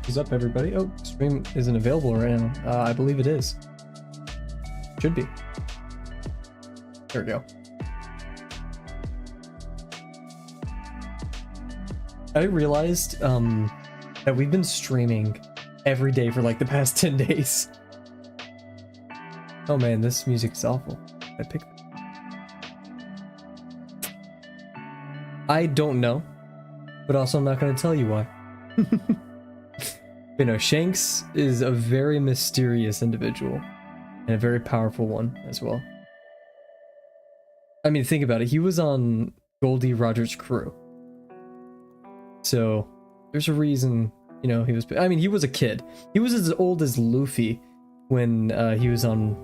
What's up, everybody? Oh, stream isn't available right now. I believe it is. Should be. There we go. I realized that we've been streaming every day for like the past 10 days. Oh man, this music is awful. I picked it. I don't know, but also I'm not going to tell you why. You know, Shanks is a very mysterious individual and a very powerful one as well. I mean, think about it. He was on Goldie Roger's crew. So there's a reason, you know, he was, I mean, he was a kid. He was as old as Luffy when he was on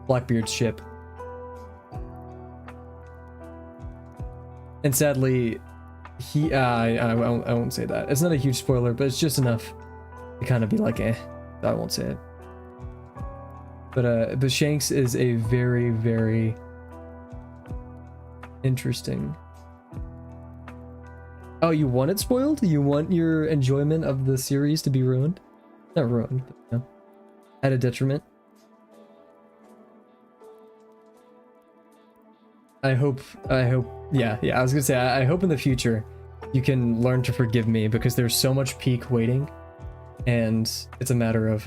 Blackbeard's ship. And sadly, he, I won't say that. It's not a huge spoiler, but it's just enough to kind of be like, eh, I won't say it. But Shanks is a very, very interesting. Oh, you want it spoiled? You want your enjoyment of the series to be ruined? Not ruined, but you know, at a detriment. I hope, yeah, I was gonna say, I hope in the future you can learn to forgive me because there's so much peak waiting, and it's a matter of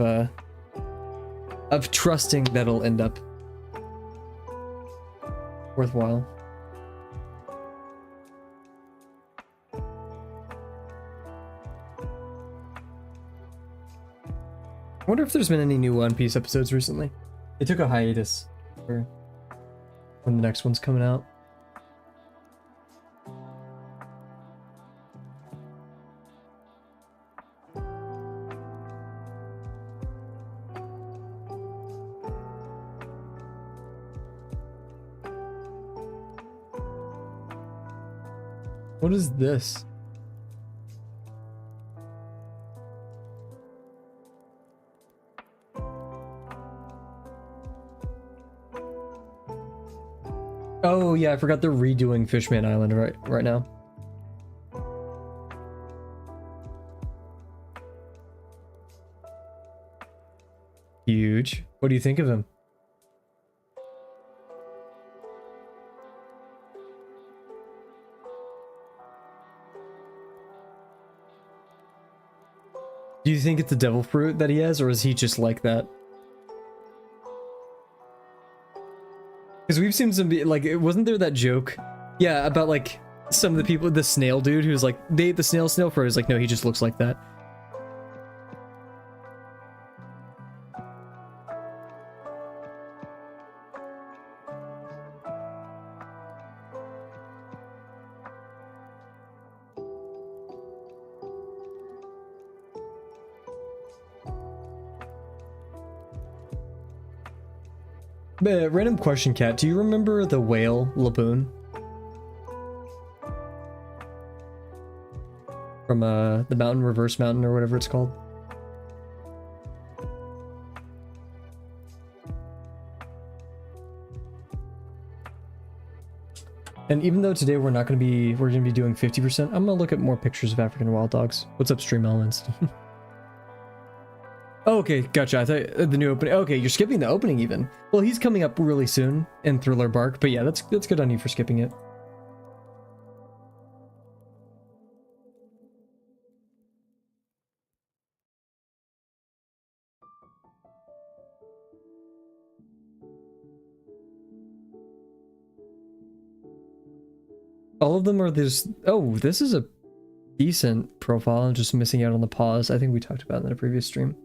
trusting that it'll end up worthwhile. I wonder if there's been any new One Piece episodes recently. They took a hiatus for when the next one's coming out. What is this? Oh yeah, I forgot they're redoing Fishman Island right now. Huge. What do you think of him? Do you think it's a devil fruit that he has, or is he just like that? Because we've seen some, like, wasn't there that joke? Yeah, about like some of the people, the snail dude who's like, they ate the snail fruit is like, no, he just looks like that. Random question, Cat. Do you remember the whale Laboon? From the mountain, Reverse Mountain, or whatever it's called? And even though today we're gonna be doing 50%, I'm gonna look at more pictures of African wild dogs. What's up, Stream Elements? Oh, okay, gotcha. I thought the new opening. Okay, you're skipping the opening even. Well, he's coming up really soon in Thriller Bark, but yeah, that's good on you for skipping it. All of them are this. Oh, this is a decent profile. I'm just missing out on the pause. I think we talked about it in a previous stream.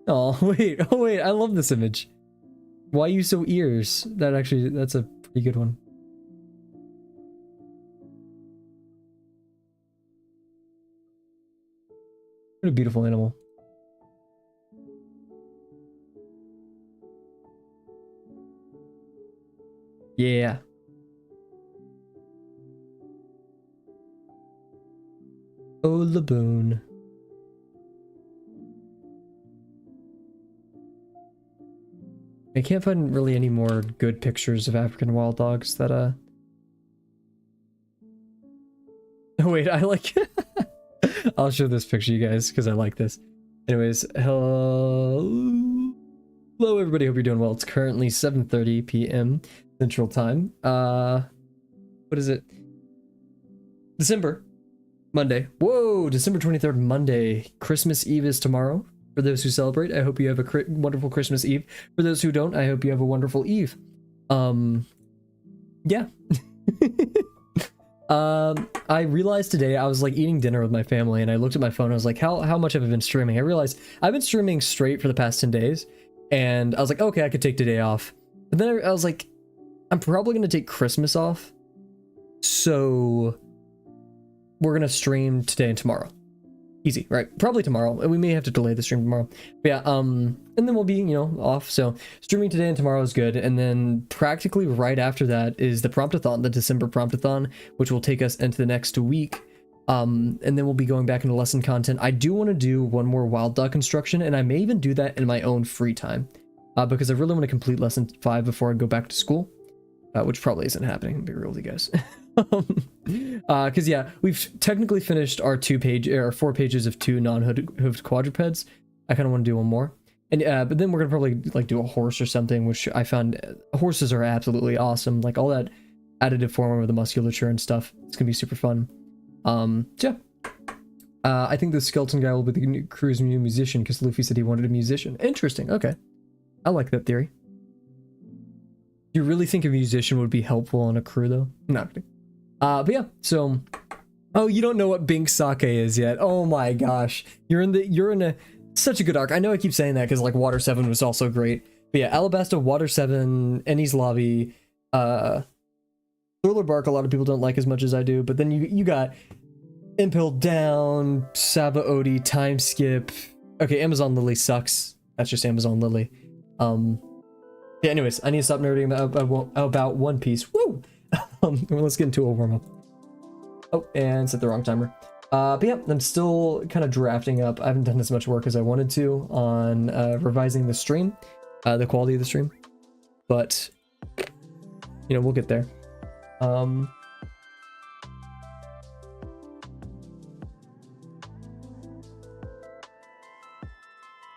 Oh wait, I love this image. Why you so ears? That's a pretty good one. What a beautiful animal. Yeah. Oh, Laboon. I can't find really any more good pictures of African wild dogs that Oh wait, I like I'll show this picture, you guys, because I like this. Anyways, hello everybody. Hope you're doing well. It's currently 7:30 p.m. Central Time. What is it? December. Monday. Whoa, December 23rd, Monday. Christmas Eve is tomorrow. For those who celebrate, I hope you have a wonderful Christmas Eve. For those who don't, I hope you have a wonderful Eve. Yeah. I realized today I was like eating dinner with my family and I looked at my phone and I was like, how much have I been streaming? I realized I've been streaming straight for the past 10 days and I was like, okay, I could take today off. But then I was like, I'm probably going to take Christmas off. So we're going to stream today and tomorrow. Easy, right? Probably tomorrow. We may have to delay the stream tomorrow. But yeah, and then we'll be, you know, off. So streaming today and tomorrow is good. And then practically right after that is the promptathon, the December promptathon, which will take us into the next week. And then we'll be going back into lesson content. I do want to do one more wild dog construction, and I may even do that in my own free time, because I really want to complete lesson 5 before I go back to school, which probably isn't happening. I'll be real with you guys. Because yeah, we've technically finished our 4 pages of 2 non-hooved quadrupeds. I kind of want to do one more, and but then we're gonna probably like do a horse or something, which I found horses are absolutely awesome. Like all that additive form of the musculature and stuff. It's gonna be super fun. Yeah. I think the skeleton guy will be the crew's new musician because Luffy said he wanted a musician. Interesting. Okay, I like that theory. Do you really think a musician would be helpful on a crew though? No. But yeah, so, oh, you don't know what Bink Sake is yet. Oh my gosh. You're in a, such a good arc. I know I keep saying that because like Water 7 was also great. But yeah, Alabasta, Water 7, Ennie's Lobby, Thriller Bark, a lot of people don't like as much as I do. But then you got Impel Down, Saba Odi, Time Skip. Okay, Amazon Lily sucks. That's just Amazon Lily. Yeah, anyways, I need to stop nerding about One Piece. Woo! Let's get into a warm-up. Oh, and set the wrong timer. But yeah, I'm still kind of drafting up. I haven't done as much work as I wanted to on revising the stream, the quality of the stream. But, you know, we'll get there. Sorry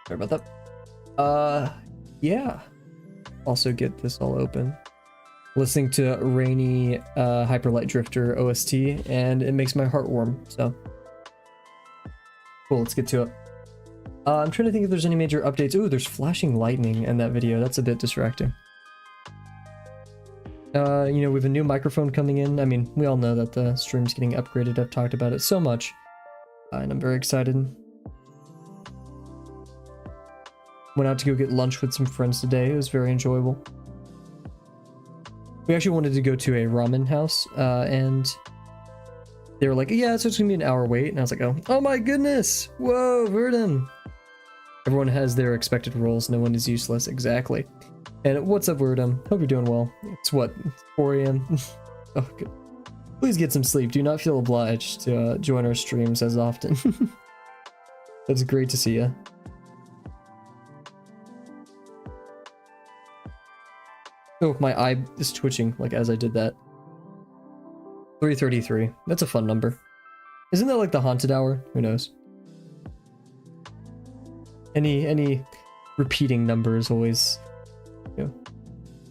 about that. Yeah. Also get this all open. Listening to Rainy Hyperlight Drifter OST, and it makes my heart warm, so. Cool, let's get to it. I'm trying to think if there's any major updates. Ooh, there's flashing lightning in that video. That's a bit distracting. You know, we have a new microphone coming in. I mean, we all know that the stream's getting upgraded. I've talked about it so much, and I'm very excited. Went out to go get lunch with some friends today. It was very enjoyable. We actually wanted to go to a ramen house, and they were like, yeah, so it's gonna be an hour wait. And I was like, oh my goodness. Whoa, Verdun. Everyone has their expected roles. No one is useless. Exactly. And what's up, Verdun? Hope you're doing well. It's what, 4 a.m.? Oh, good. Please get some sleep. Do not feel obliged to join our streams as often. That's great to see you. Oh, my eye is twitching, like, as I did that. 3:33. That's a fun number. Isn't that like the haunted hour? Who knows? Any repeating number is always, you know,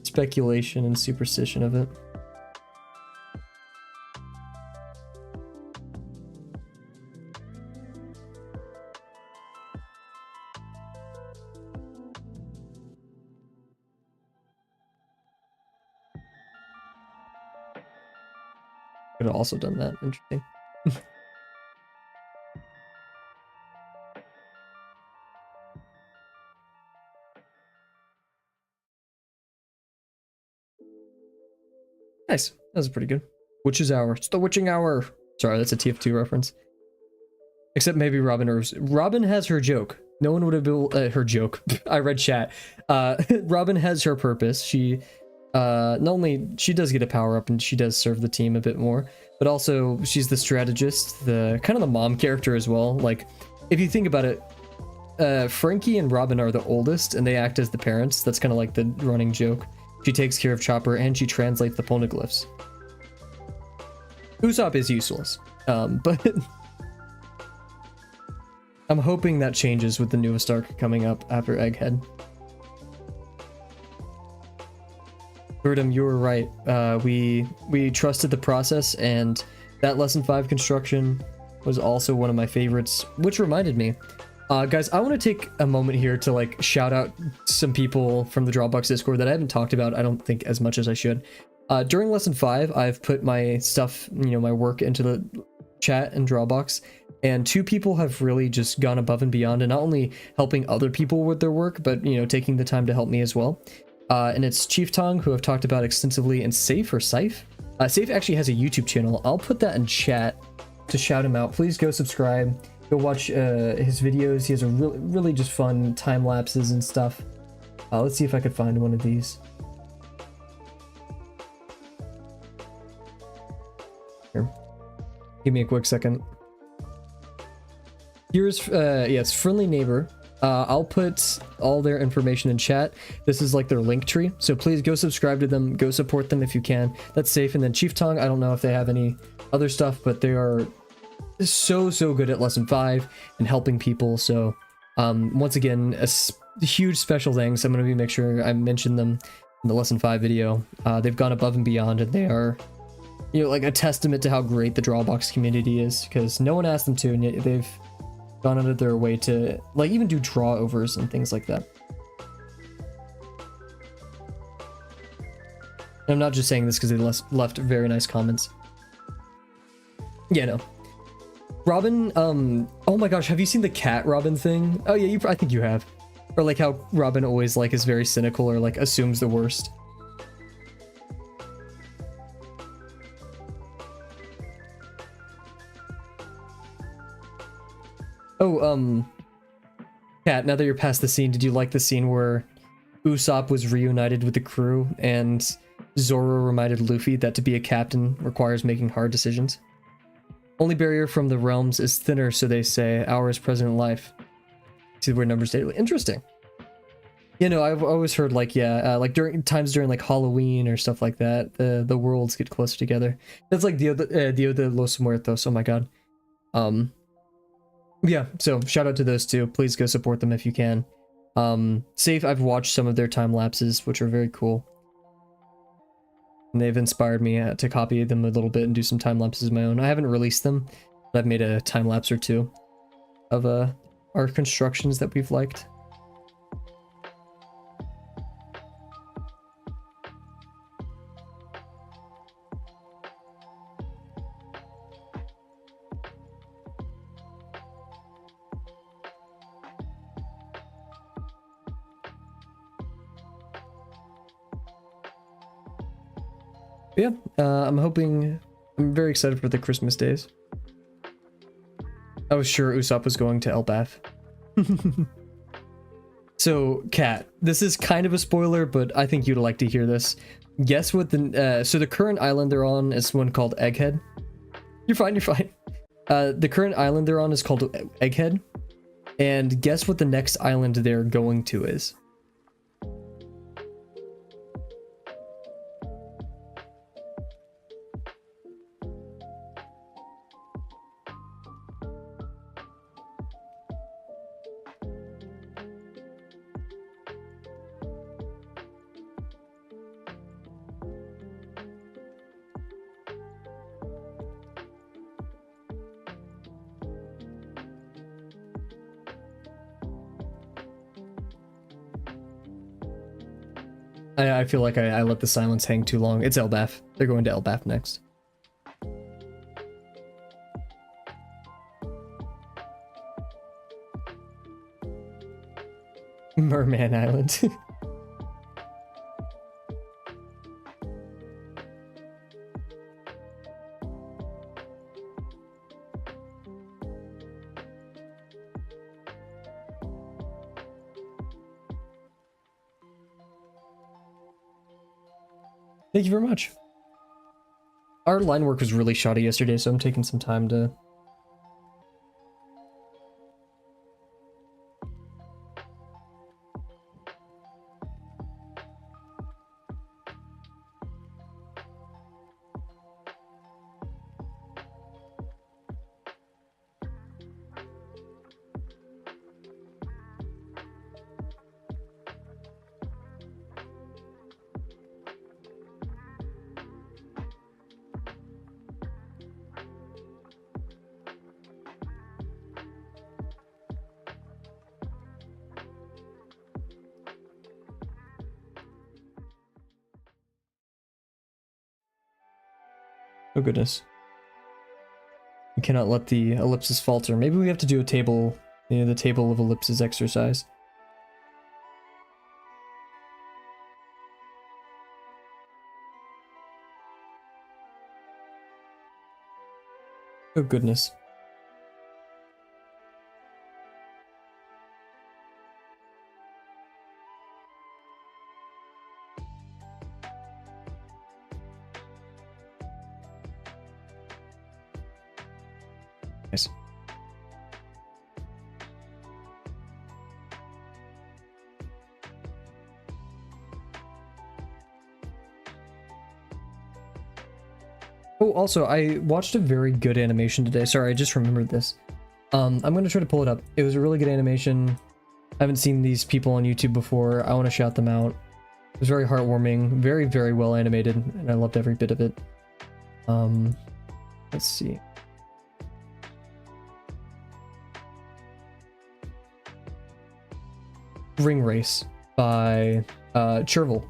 speculation and superstition of it. Could have also done that. Interesting. Nice. That was pretty good. Witch's Hour. It's the witching hour. Sorry, that's a TF2 reference. Except maybe Robin has her joke. No one would have built her joke. I read chat. Robin has her purpose. She not only she does get a power up and she does serve the team a bit more, but also she's the strategist, the kind of the mom character as well. Like, if you think about it, Frankie and Robin are the oldest and they act as the parents. That's kind of like the running joke. She takes care of Chopper and she translates the poneglyphs. Usopp is useless, but I'm hoping that changes with the newest arc coming up after Egghead. Verdum, you were right. We trusted the process, and that lesson 5 construction was also one of my favorites, which reminded me. Guys, I want to take a moment here to like shout out some people from the Dropbox Discord that I haven't talked about, I don't think, as much as I should. During lesson 5, I've put my stuff, my work into the chat and Dropbox, and 2 people have really just gone above and beyond, and not only helping other people with their work, but taking the time to help me as well. And it's Chief Tong, who I've talked about extensively, and Safe or Saif. Saif actually has a YouTube channel. I'll put that in chat to shout him out. Please go subscribe. Go watch his videos. He has a really just fun time lapses and stuff. Let's see if I could find one of these. Here. Give me a quick second. Here's, yes, Friendly Neighbor. I'll put all their information in chat. This is like their link tree, so please go subscribe to them, go support them if you can. That's Safe. And then Chief Tong, I don't know if they have any other stuff, but they are so good at lesson 5 and helping people. So once again, a huge special thanks. I'm going to make sure I mention them in the lesson 5 video. They've gone above and beyond, and they are like a testament to how great the Drawbox community is, because no one asked them to, and yet they've gone out of their way to like even do draw overs and things like that. And I'm not just saying this because they left very nice comments. Yeah, no. Robin, oh my gosh, have you seen the cat Robin thing? Oh yeah, I think you have. Or like how Robin always like is very cynical or like assumes the worst. Oh, Kat, now that you're past the scene, did you like the scene where Usopp was reunited with the crew and Zoro reminded Luffy that to be a captain requires making hard decisions? Only barrier from the realms is thinner, so they say. Ours present in life. See where numbers daily. Interesting. I've always heard like, yeah, like during like Halloween or stuff like that, the worlds get closer together. That's like Dia de los Muertos. Oh my god. Yeah, so shout out to those 2. Please go support them if you can. Safe, I've watched some of their time lapses, which are very cool. And they've inspired me to copy them a little bit and do some time lapses of my own. I haven't released them, but I've made a time lapse or 2 of our constructions that we've liked. But yeah, I'm very excited for the Christmas days. I was sure Usopp was going to Elbaf. So, Kat, this is kind of a spoiler, but I think you'd like to hear this. Guess what so the current island they're on is one called Egghead. You're fine. The current island they're on is called Egghead. And guess what the next island they're going to is? I feel like I let the silence hang too long. It's Elbaf. They're going to Elbaf next. Merman Island. Thank you very much. Our line work was really shoddy yesterday, so I'm taking some time to... Oh goodness. We cannot let the ellipses falter. Maybe we have to do a table, you know, the table of ellipses exercise. Oh goodness. Nice. Oh, also, I watched a very good animation today. Sorry, I just remembered this. I'm gonna try to pull it up. It was a really good animation. I haven't seen these people on YouTube before. I want to shout them out. It was very heartwarming, very, very well animated, and I loved every bit of it. Let's see. Ring Race by Chervil,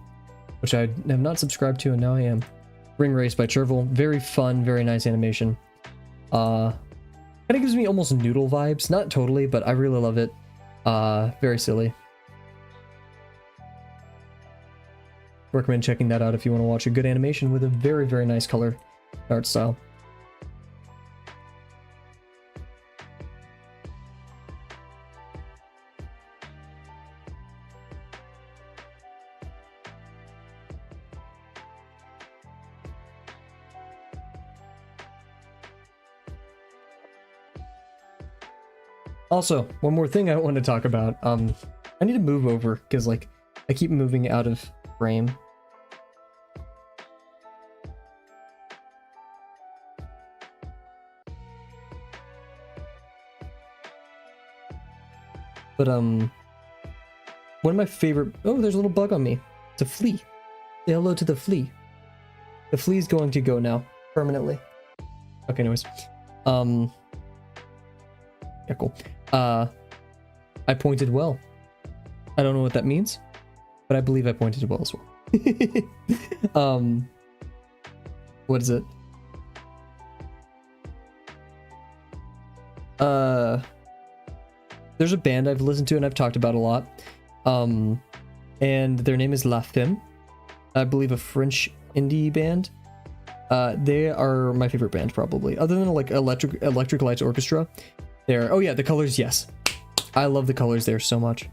which I have not subscribed to, and now I am. Ring Race by Chervil. Very fun, very nice animation. Kind of gives me almost Noodle vibes. Not totally, but I really love it. Very silly. Recommend checking that out if you want to watch a good animation with a very, very nice color art style. Also, one more thing I want to talk about. I need to move over because like I keep moving out of frame. But one of my favorite. Oh, there's a little bug on me. It's a flea. Say hello to the flea. The flea is going to go now permanently. Okay, anyways. Yeah, cool. I pointed well. I don't know what that means, but I believe I pointed well as well. What is it? There's a band I've listened to and I've talked about a lot. And their name is La Femme. I believe a French indie band. They are my favorite band probably, other than like Electric Lights Orchestra. There. Oh yeah, the colors. Yes, I love the colors there so much.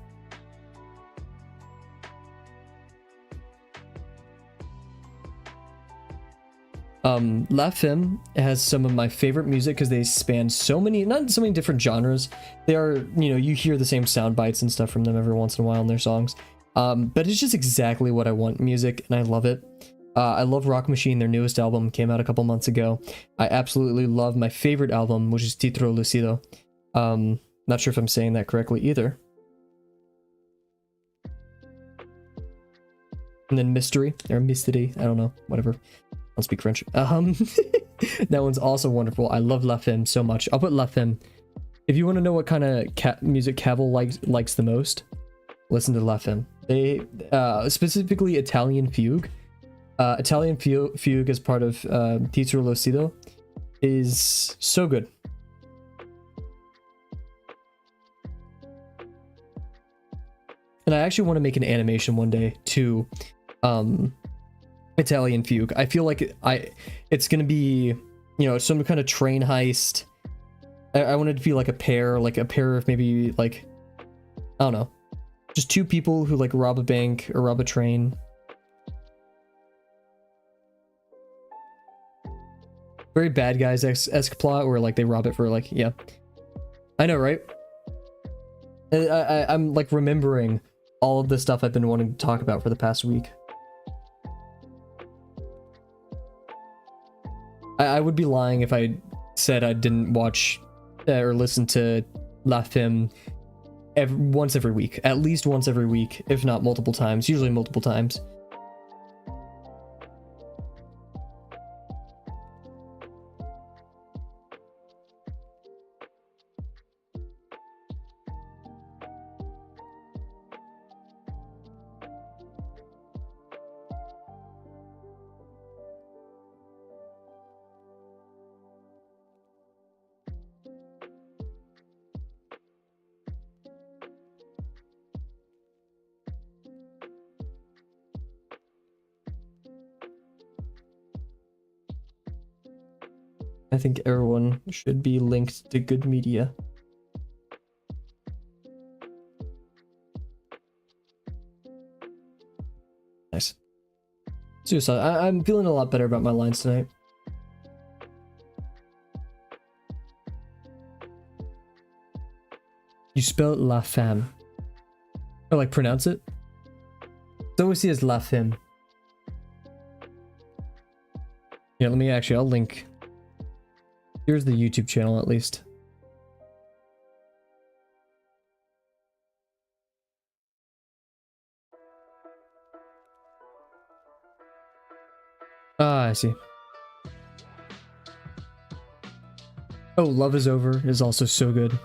La Femme has some of my favorite music because they span not so many different genres. They are, you know, you hear the same sound bites and stuff from them every once in a while in their songs. But it's just exactly what I want music, and I love it. I love Rock Machine. Their newest album came out a couple months ago. I absolutely love my favorite album, which is Titro Lucido. Not sure if I'm saying that correctly either. And then Mystery, or Mystery, I don't know, whatever. I don't speak French. That one's also wonderful. I love La Femme so much. I'll put La Femme. If you want to know what kind of music Kavel likes the most, listen to La Femme. They, specifically Italian Fugue. Italian Fugue as part of Titro Lucido is so good. And I actually want to make an animation one day to Italian Fugue. I feel like it's gonna be, you know, some kind of train heist. I want it to be like a pair of maybe like, I don't know, just two people who like rob a bank or rob a train. Very Bad Guys-esque plot where like they rob it for like, yeah. I know, right? I'm like remembering all of the stuff I've been wanting to talk about for the past week. I would be lying if I said I didn't watch or listen to La Femme once every week. At least once every week, if not multiple times, usually multiple times. I think everyone should be linked to good media. Nice. Suicide. I'm feeling a lot better about my lines tonight. You spell la femme. Or like pronounce it? It's always see as la femme. Yeah, let me actually, I'll link. Here's the YouTube channel at least. Ah, I see. Oh, Love is Over is also so good.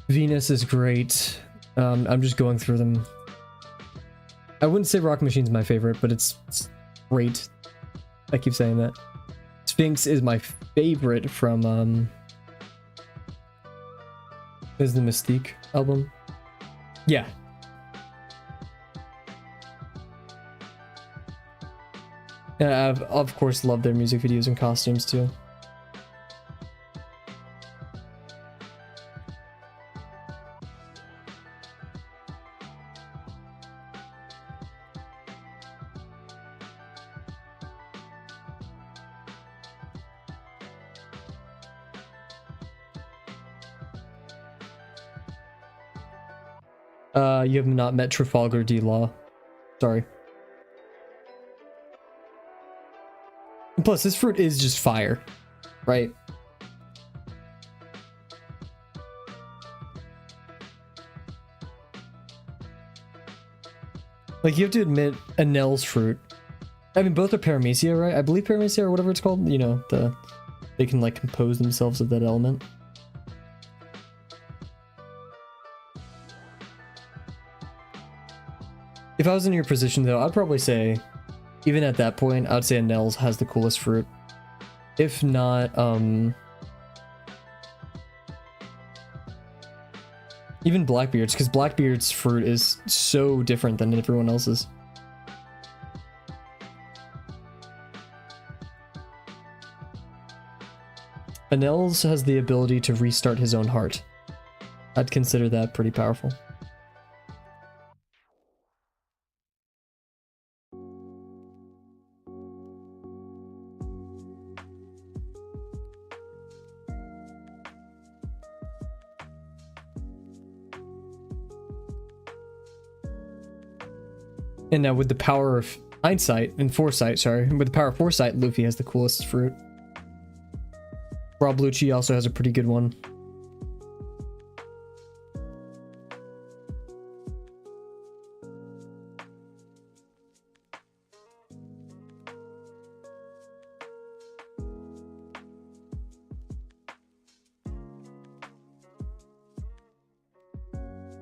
Venus is great. I'm just going through them. I wouldn't say Rock Machine's my favorite, but it's great. I keep saying that. Sphinx is my favorite from is the Mystique album. Yeah. Yeah, I've of course loved their music videos and costumes too. You have not met Trafalgar D. Law. Sorry. And plus, this fruit is just fire, right? Like, you have to admit, Anel's fruit. I mean, both are paramecia, right? I believe paramecia or whatever it's called. You know, they can, like, compose themselves of that element. If I was in your position, though, I'd probably say, even at that point, I'd say Anel's has the coolest fruit. If not, even Blackbeard's, because Blackbeard's fruit is so different than everyone else's. Anel's has the ability to restart his own heart. I'd consider that pretty powerful. And now with the power of hindsight and foresight, sorry, with the power of foresight, Luffy has the coolest fruit. Rob Lucci also has a pretty good one.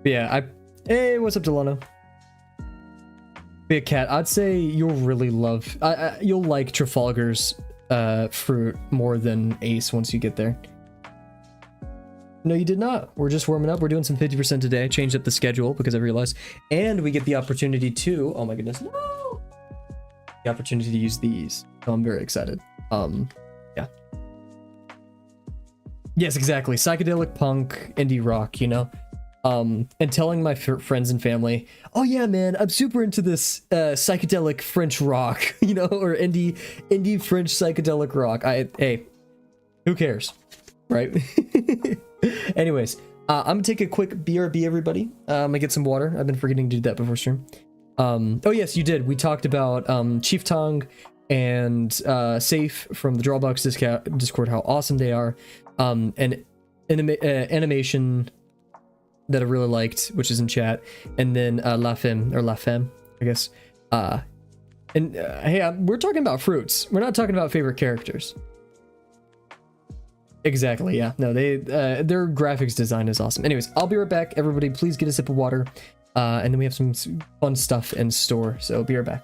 But yeah, hey, what's up, Delano? Be a cat. I'd say you'll really love. You'll like Trafalgar's fruit more than Ace once you get there. No, you did not. We're just warming up. We're doing some 50% today. I changed up the schedule because I realized, and we get the opportunity to. Oh my goodness, no! The opportunity to use these. So I'm very excited. Yeah. Yes, exactly. Psychedelic punk, indie rock. You know. And telling my friends and family, oh yeah, man, I'm super into this psychedelic French rock, you know, or indie French psychedelic rock. Hey, who cares, right? Anyways, I'm gonna take a quick BRB, everybody. I'm gonna get some water. I've been forgetting to do that before stream. Oh yes, you did. We talked about Chief Tongue and Safe from the Drawbox Discord, how awesome they are. And animation that I really liked, which is in chat, and then La Femme, I guess. Hey, we're talking about fruits. We're not talking about favorite characters. Exactly, yeah. No, their graphics design is awesome. Anyways, I'll be right back. Everybody, please get a sip of water. And then we have some fun stuff in store, so be right back.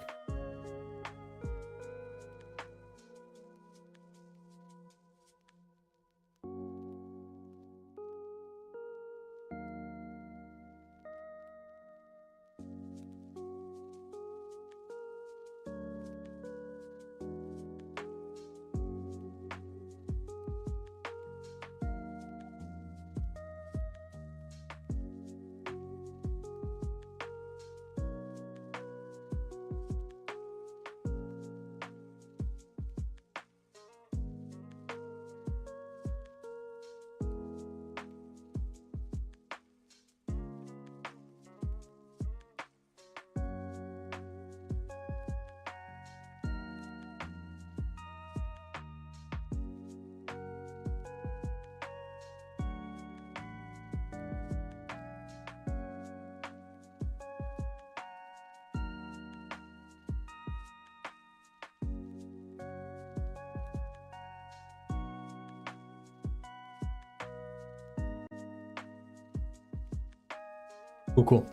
Cool, cool.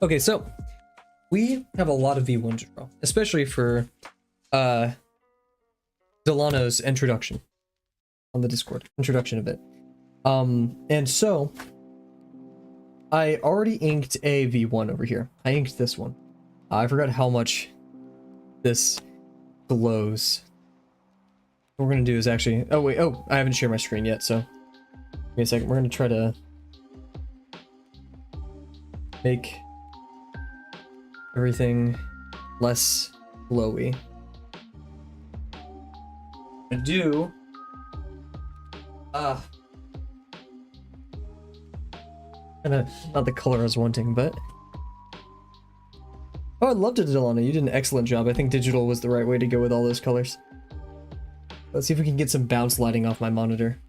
Okay, so we have a lot of V1 to draw, especially for Delano's introduction on the Discord, introduction of it. And so I already inked a V1 over here. I inked this one. I forgot how much this glows. What we're gonna do is actually, oh wait, oh, I haven't shared my screen yet, so give me a second. We're gonna try to make everything less glowy. I do kinda not the color I was wanting, but oh, I loved it, Delana. You did an excellent job. I think digital was the right way to go with all those colors. Let's see if we can get some bounce lighting off my monitor.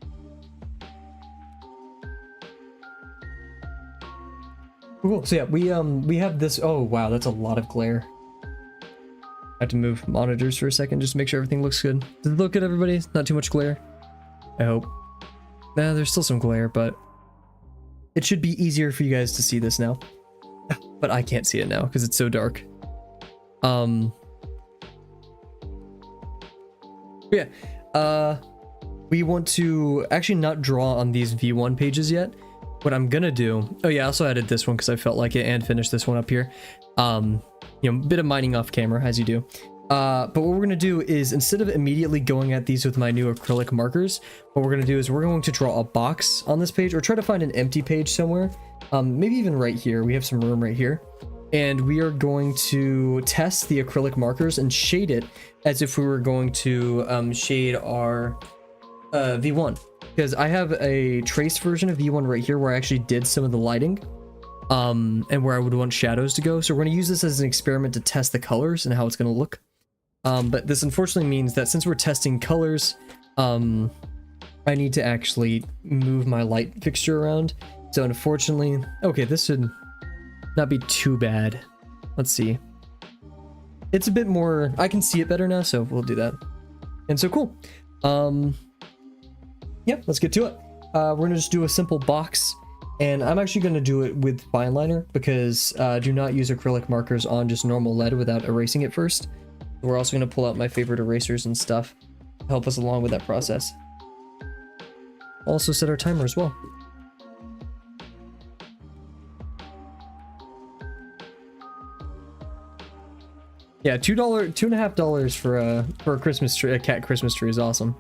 Cool. So yeah, we have this. Oh wow, that's a lot of glare. I have to move monitors for a second just to make sure everything looks good. Does it look good, everybody? Not too much glare, I hope. Nah, there's still some glare, but it should be easier for you guys to see this now. But I can't see it now because it's so dark. Yeah, we want to actually not draw on these V1 pages yet. What I'm gonna do, oh yeah, I also added this one because I felt like it, and finished this one up here. You know, a bit of mining off camera, as you do. But what we're gonna do is, instead of immediately going at these with my new acrylic markers, what we're gonna do is we're going to draw a box on this page, or try to find an empty page somewhere. Maybe even right here. We have some room right here. And we are going to test the acrylic markers and shade it as if we were going to shade our V1. Because I have a traced version of V1 right here where I actually did some of the lighting. And where I would want shadows to go. So we're going to use this as an experiment to test the colors and how it's going to look. But this unfortunately means that since we're testing colors, I need to actually move my light fixture around. So unfortunately, okay, this should not be too bad. Let's see. It's a bit more, I can see it better now, so we'll do that. And so cool. Yeah, let's get to it. We're gonna just do a simple box, and I'm actually gonna do it with fine liner because do not use acrylic markers on just normal lead without erasing it first. We're also gonna pull out my favorite erasers and stuff to help us along with that process. Also set our timer as well. Yeah, $2.50 for a Christmas tree, a cat Christmas tree is awesome.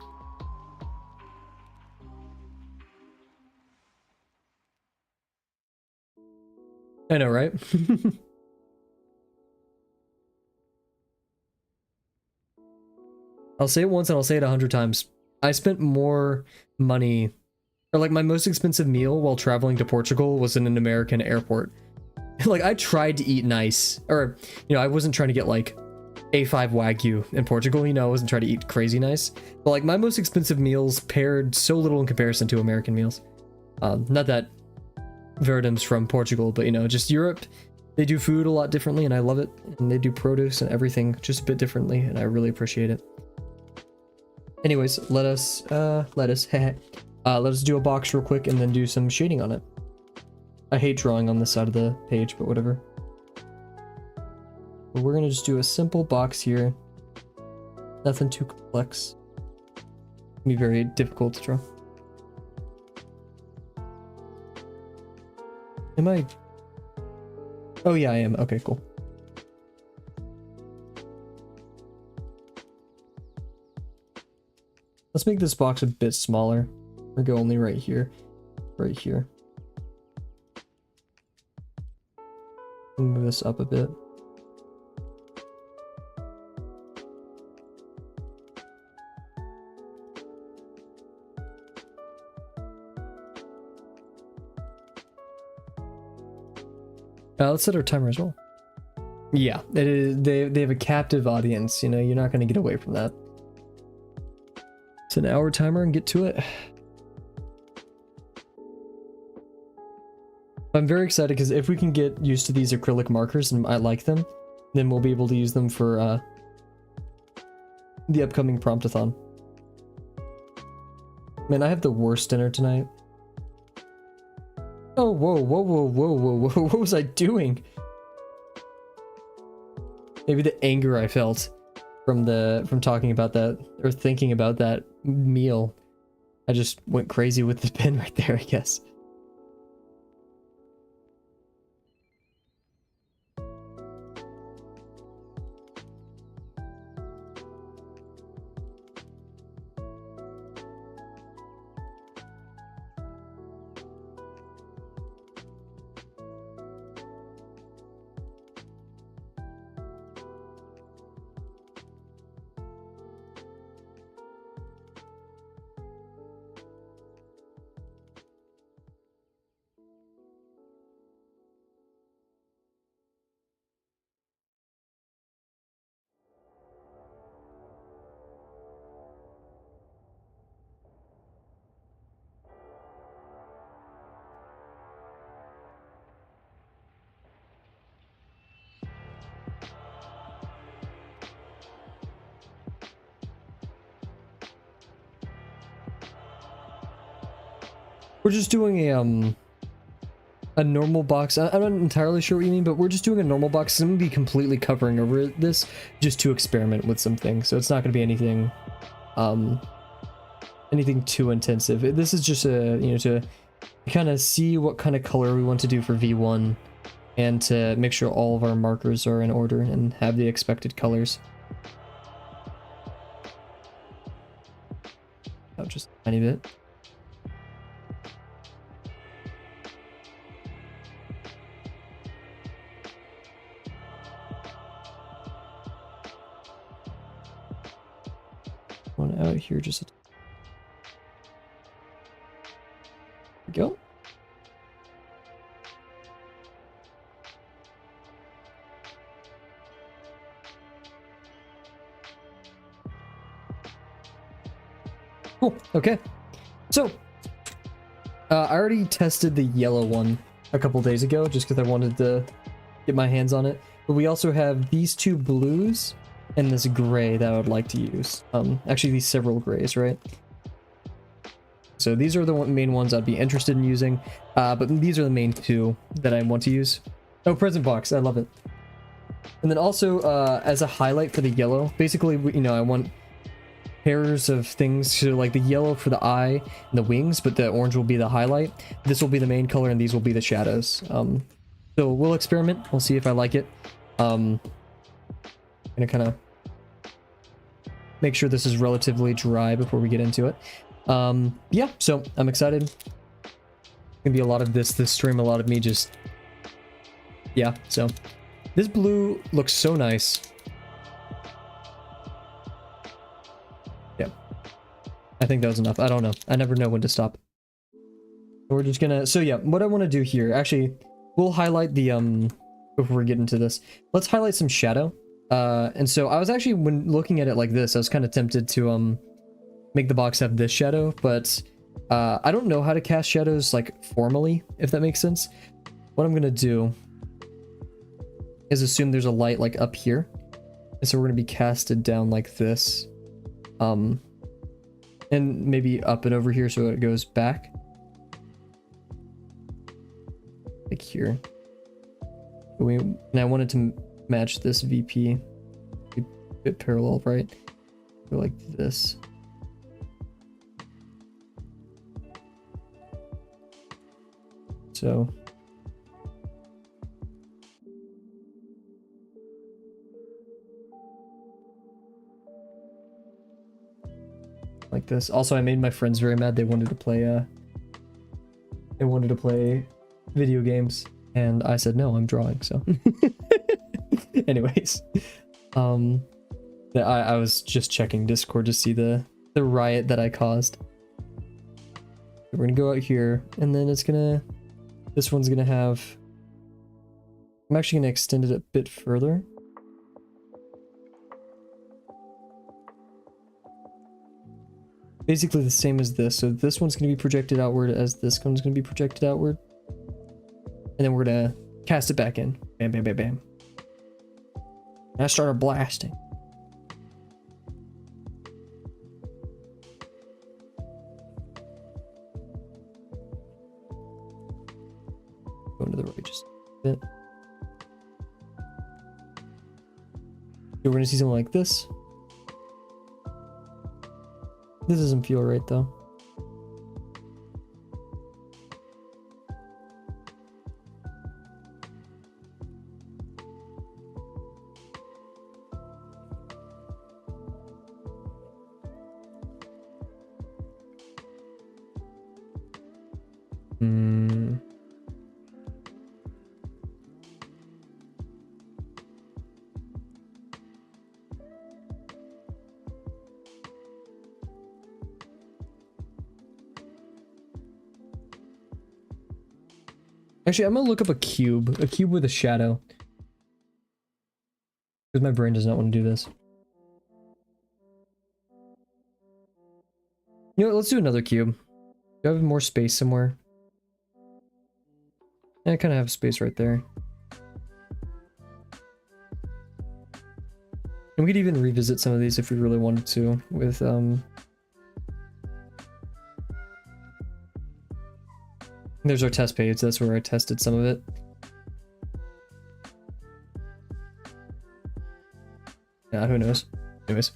I know, right? I'll say it once and I'll say it 100 times. I spent more money, or like my most expensive meal while traveling to Portugal was in an American airport. Like I tried to eat nice, or, you know, I wasn't trying to get like A5 Wagyu in Portugal, you know, I wasn't trying to eat crazy nice. But like my most expensive meals paired so little in comparison to American meals. Not that Verdum's from Portugal, but you know, just Europe, they do food a lot differently and I love it. And they do produce and everything just a bit differently and I really appreciate it. Anyways, let us do a box real quick and then do some shading on it. I hate drawing on this side of the page, but whatever. But we're gonna just do a simple box here. Nothing too complex. It'll be very difficult to draw. Am I? Oh yeah, I am. Okay, cool. Let's make this box a bit smaller. Or go only right here. Right here. Move this up a bit. Let's set our timer as well. Yeah, it is, they have a captive audience, you know, you're not going to get away from that. It's an hour timer and get to it. I'm very excited because if we can get used to these acrylic markers and I like them, then we'll be able to use them for the upcoming promptathon. Man, I have the worst dinner tonight. Oh, whoa, whoa, whoa, whoa, whoa, whoa. What was I doing? Maybe the anger I felt from talking about that or thinking about that meal. I just went crazy with the pen right there, I guess. We're just doing a normal box. I'm not entirely sure what you mean, but we're just doing a normal box. I'm gonna be completely covering over this just to experiment with some things. So it's not gonna be anything anything too intensive. This is just to kind of see what kind of color we want to do for V1 and to make sure all of our markers are in order and have the expected colors. Oh, just a tiny bit. One out here, just there we go. Cool. Okay. So, I already tested the yellow one a couple days ago just because I wanted to get my hands on it. But we also have these two blues and this gray that I would like to use. Actually, these several grays, right? So these are the main ones I'd be interested in using. But these are the main two that I want to use. Oh, present box. I love it. And then also, as a highlight for the yellow, basically, I want pairs of things, so like the yellow for the eye and the wings, but the orange will be the highlight. This will be the main color and these will be the shadows. So we'll experiment. We'll see if I like it. Gonna kind of make sure this is relatively dry before we get into it. Yeah, so I'm excited. Gonna be a lot of this stream, a lot of me just, yeah. So this blue looks so nice. Yeah, I think that was enough. I don't know. I never know when to stop. We're just gonna, so yeah, what I want to do here, actually, we'll highlight the, before we get into this, let's highlight some shadow. And so I was actually, when looking at it like this, I was kind of tempted to, make the box have this shadow, but, I don't know how to cast shadows, like, formally, if that makes sense. What I'm gonna do is assume there's a light, like, up here. And so we're gonna be casted down like this. And maybe up and over here so it goes back. Like here. And I wanted to match this VP. A bit parallel, right? Go like this. So. Like this. Also, I made my friends very mad. They wanted to play video games, and I said no, I'm drawing. So, anyways, I was just checking Discord to see the riot that I caused. We're gonna go out here, and then this one's gonna have. I'm actually gonna extend it a bit further. Basically the same as this. So this one's going to be projected outward as this one's going to be projected outward. And then we're going to cast it back in. Bam, bam, bam, bam. And I started blasting. into the right just a bit. We're gonna see something like this. This doesn't feel right though. Actually, I'm gonna look up a cube with a shadow. Because my brain does not want to do this. You know what, let's do another cube. Do I have more space somewhere? Yeah, I kind of have space right there. And we could even revisit some of these if we really wanted to with, There's our test page, that's where I tested some of it. Yeah, who knows? Anyways.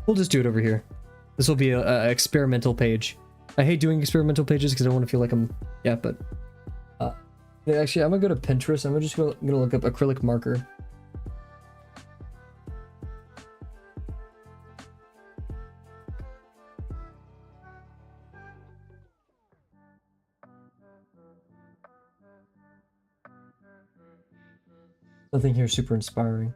We'll just do it over here. This will be a experimental page. I hate doing experimental pages because I want to feel like I'm... Yeah, but... actually, I'm gonna go to Pinterest. I'm just gonna look up acrylic marker. Nothing here super inspiring.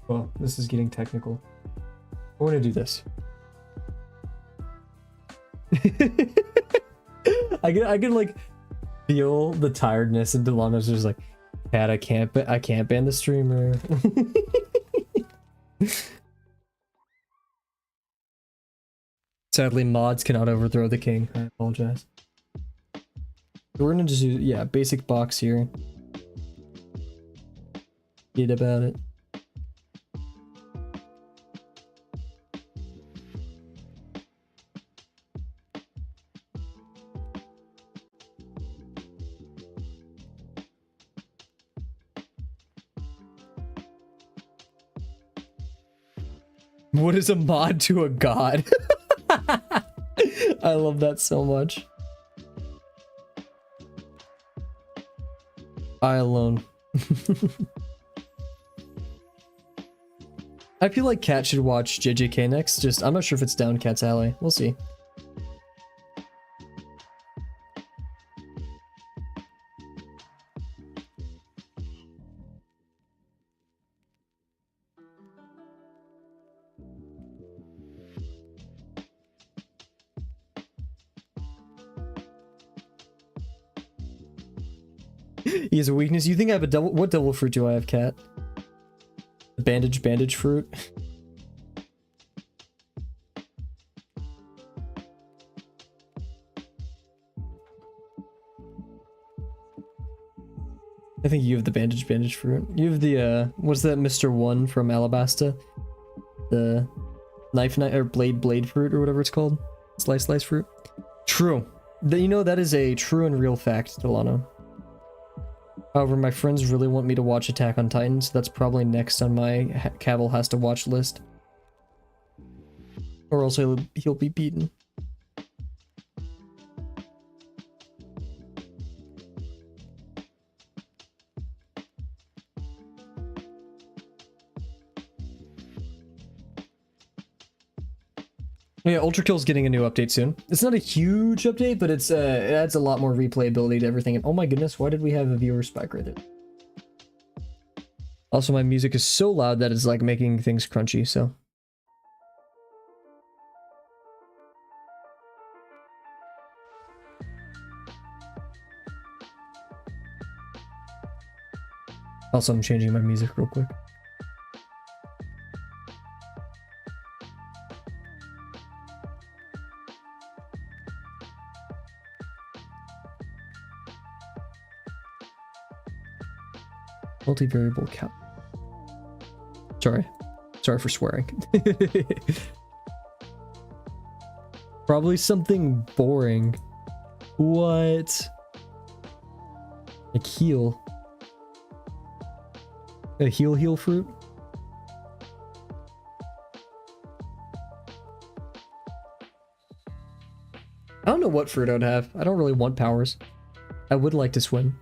Well, this is getting technical. I want to do this. I can like feel the tiredness, and Delano's just like, Pat, I can't ban the streamer. Sadly, mods cannot overthrow the king. I apologize. We're gonna just do, yeah, basic box here. Get about it. What is a mod to a god? I love that so much. I alone. I feel like Cat should watch JJK next. I'm not sure if it's down Cat's alley. We'll see. He has a weakness. You think I have a double? What double fruit do I have, Cat? Bandage fruit. I think you have the bandage fruit. You have the what's that Mr. One from Alabasta? The knife or blade fruit or whatever it's called. Slice fruit. True. You know that is a true and real fact, Delano. However, my friends really want me to watch Attack on Titan, so that's probably next on my Kavel has to watch list. Or else he'll be beaten. Yeah, Ultrakill's getting a new update soon. It's not a huge update, but it adds a lot more replayability to everything. And oh my goodness, why did we have a viewer spike right there? Also, my music is so loud that it's like making things crunchy, so. Also, I'm changing my music real quick. Multivariable cap. Sorry for swearing. Probably something boring. What? Like heal. A heal fruit? I don't know what fruit I'd have. I don't really want powers. I would like to swim.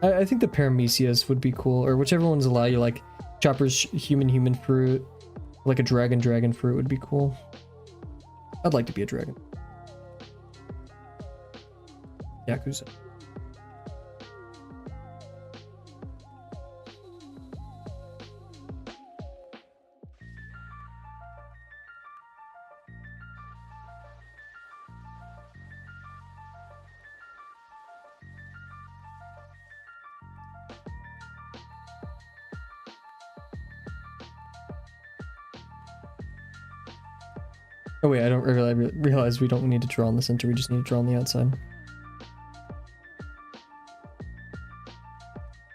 I think the Paramecias would be cool, or whichever ones allow you, like Chopper's human fruit, like a dragon fruit would be cool. I'd like to be a dragon. Yakuza. Oh wait, I don't realize we don't need to draw on the center, we just need to draw on the outside.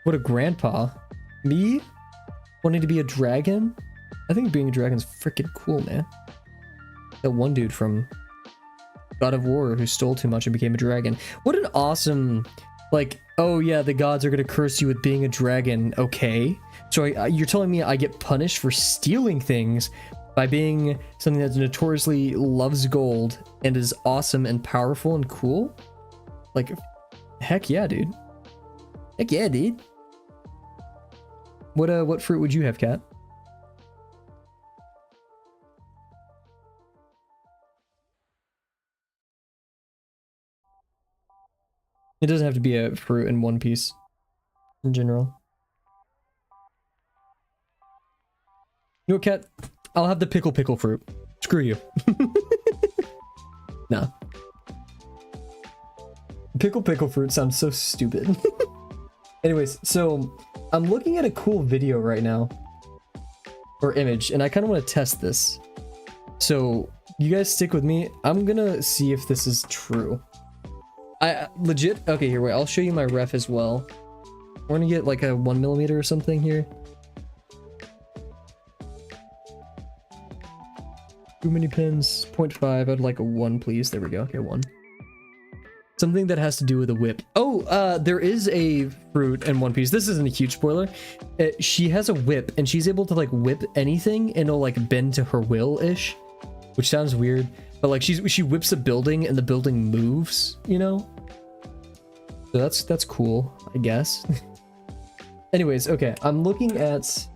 What a grandpa. Me? Wanting to be a dragon? I think being a dragon's freaking cool, man. That one dude from God of War who stole too much and became a dragon. What an awesome, like, oh yeah, the gods are gonna curse you with being a dragon. Okay. So you're telling me I get punished for stealing things by being something that notoriously loves gold and is awesome and powerful and cool? Like, heck yeah, dude. Heck yeah, dude. What fruit would you have, Kat? It doesn't have to be a fruit in One Piece in general. You know what, Kat? I'll have the pickle fruit. Screw you. Nah. Pickle fruit sounds so stupid. Anyways, so I'm looking at a cool video right now, or image, and I kind of want to test this. So you guys stick with me. I'm gonna see if this is true. I legit. Okay, here, wait. I'll show you my ref as well. We're gonna get like a 1mm or something here. Too many pins. 0.5. I'd like a 1, please. There we go. Okay, 1. Something that has to do with a whip. Oh, there is a fruit in One Piece. This isn't a huge spoiler. She has a whip, and she's able to like whip anything, and it'll like bend to her will-ish, which sounds weird. But like she whips a building, and the building moves. You know. So that's cool, I guess. Anyways, okay. I'm looking at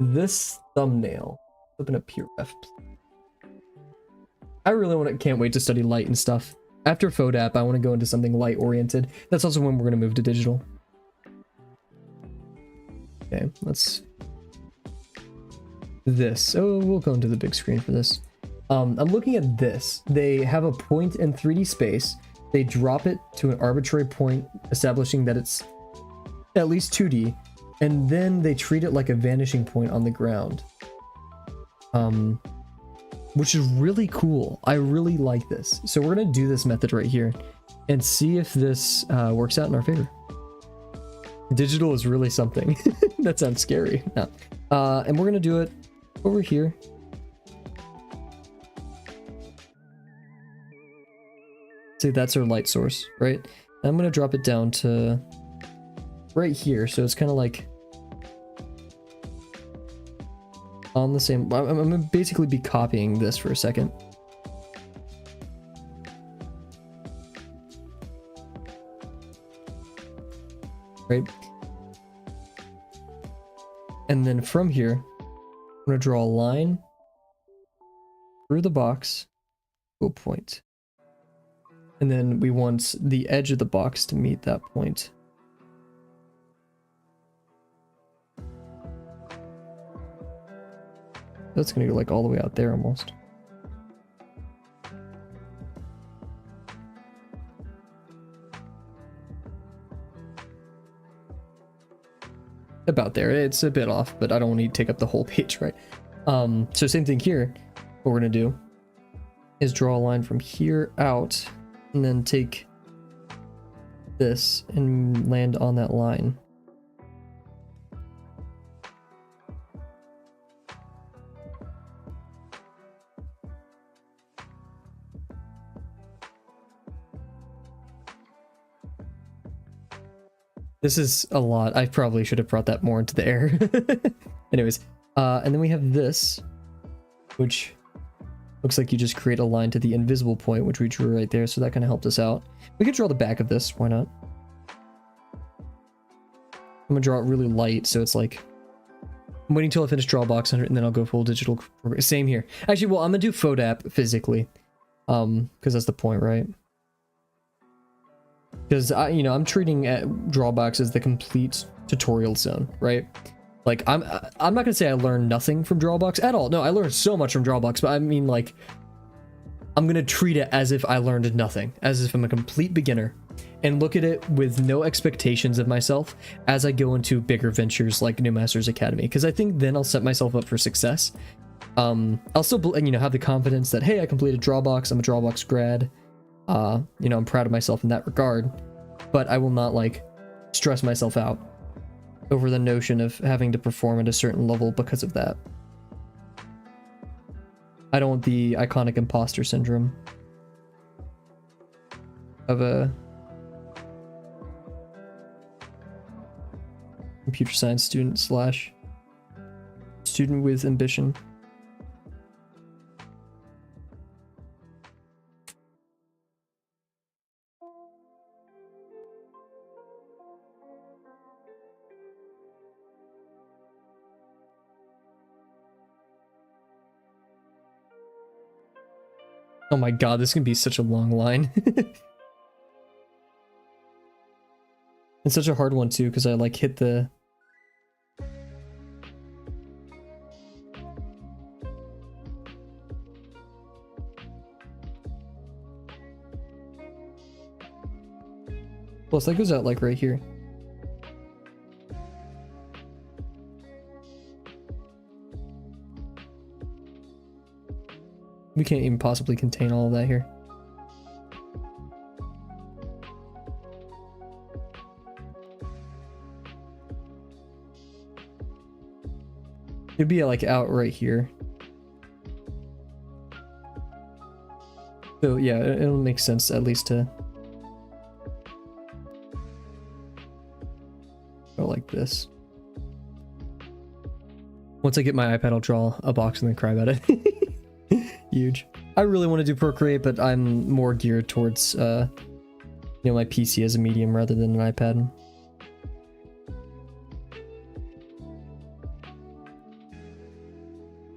this thumbnail. Open up here, ref. I really can't wait to study light and stuff. After FODAP, I want to go into something light oriented. That's also when we're going to move to digital. Okay, let's... This. Oh, we'll go into the big screen for this. I'm looking at this. They have a point in 3D space. They drop it to an arbitrary point, establishing that it's at least 2D. And then they treat it like a vanishing point on the ground. Which is really cool. I really like this. So we're gonna do this method right here and see if this works out in our favor. Digital is really something. That sounds scary. No. And we're gonna do it over here. See, that's our light source, right? And I'm gonna drop it down to right here. So it's kind of like on the same. I'm gonna basically be copying this for a second. Right? And then from here, I'm gonna draw a line through the box to a point. And then we want the edge of the box to meet that point. That's gonna go like all the way out there almost. About there. It's a bit off, but I don't want to take up the whole page, right? So same thing here. What we're gonna do is draw a line from here out and then take this and land on that line. This is a lot. I probably should have brought that more into the air. Anyways, and then we have this, which looks like you just create a line to the invisible point, which we drew right there, so that kind of helped us out. We could draw the back of this, why not? I'm gonna draw it really light, so it's like... I'm waiting till I finish draw box under it, and then I'll go full digital. Same here. Actually, well, I'm gonna do Photoapp physically, because that's the point, right? Because I'm treating Drawbox as the complete tutorial zone, right? Like I'm not gonna say I learned nothing from Drawbox at all. No, I learned so much from Drawbox, but I mean, like, I'm gonna treat it as if I learned nothing, as if I'm a complete beginner, and look at it with no expectations of myself as I go into bigger ventures like New Masters Academy. Because I think then I'll set myself up for success. I'll still, have the confidence that, hey, I completed Drawbox. I'm a Drawbox grad. I'm proud of myself in that regard, but I will not like stress myself out over the notion of having to perform at a certain level because of that. I don't want the iconic imposter syndrome of a computer science student / student with ambition. Oh my god, this can be such a long line. It's such a hard one too, because I like hit the... Plus that goes out like right here. We can't even possibly contain all of that here. It'd be like out right here. So yeah, it'll make sense at least to go like this. Once I get my iPad, I'll draw a box and then cry about it. Huge. I really want to do Procreate, but I'm more geared towards my PC as a medium rather than an iPad.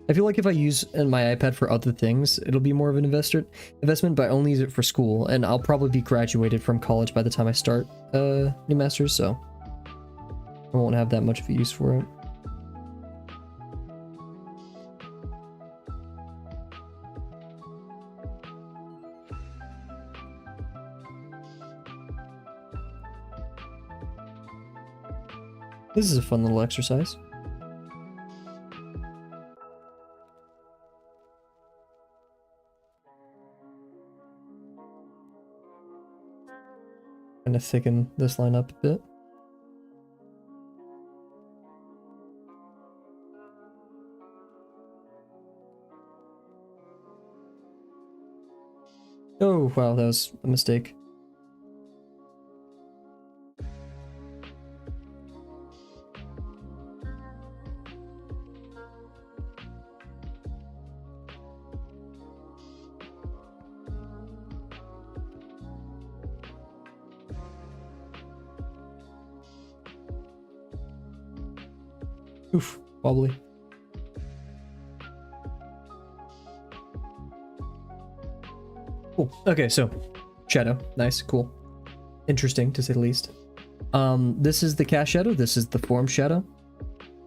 I feel like if I use my iPad for other things, it'll be more of an investment, but I only use it for school, and I'll probably be graduated from college by the time I start New Masters, so I won't have that much of a use for it. This is a fun little exercise. Trying to thicken this line up a bit. Oh, wow, that was a mistake. Oof, wobbly. Cool. Okay, so shadow. Nice, cool. Interesting to say the least. This is the cast shadow, this is the form shadow.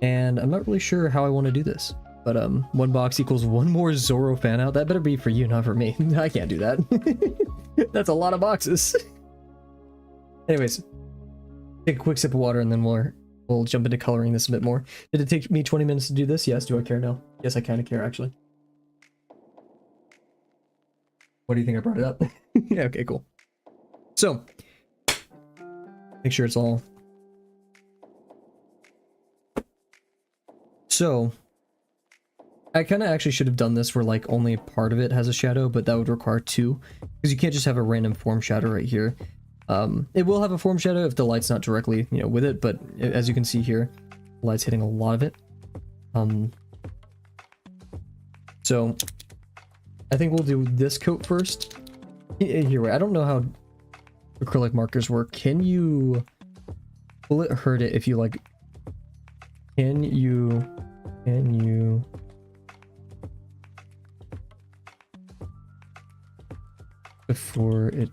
And I'm not really sure how I want to do this. But one box equals one more Zoro fan out. That better be for you, not for me. I can't do that. That's a lot of boxes. Anyways, take a quick sip of water and then we'll jump into coloring this a bit more. Did it take me 20 minutes to do this? Yes. Do I care now? Yes, I kind of care actually. What do you think I brought it up? Yeah, okay, cool. So, make sure it's all. So, I kind of actually should have done this where like only part of it has a shadow, but that would require two, because you can't just have a random form shadow right here. It will have a form shadow if the light's not directly, you know, with it, but as you can see here, the light's hitting a lot of it. So I think we'll do this coat first. Here, wait, I don't know how acrylic markers work. Will it hurt it if you like, can you before it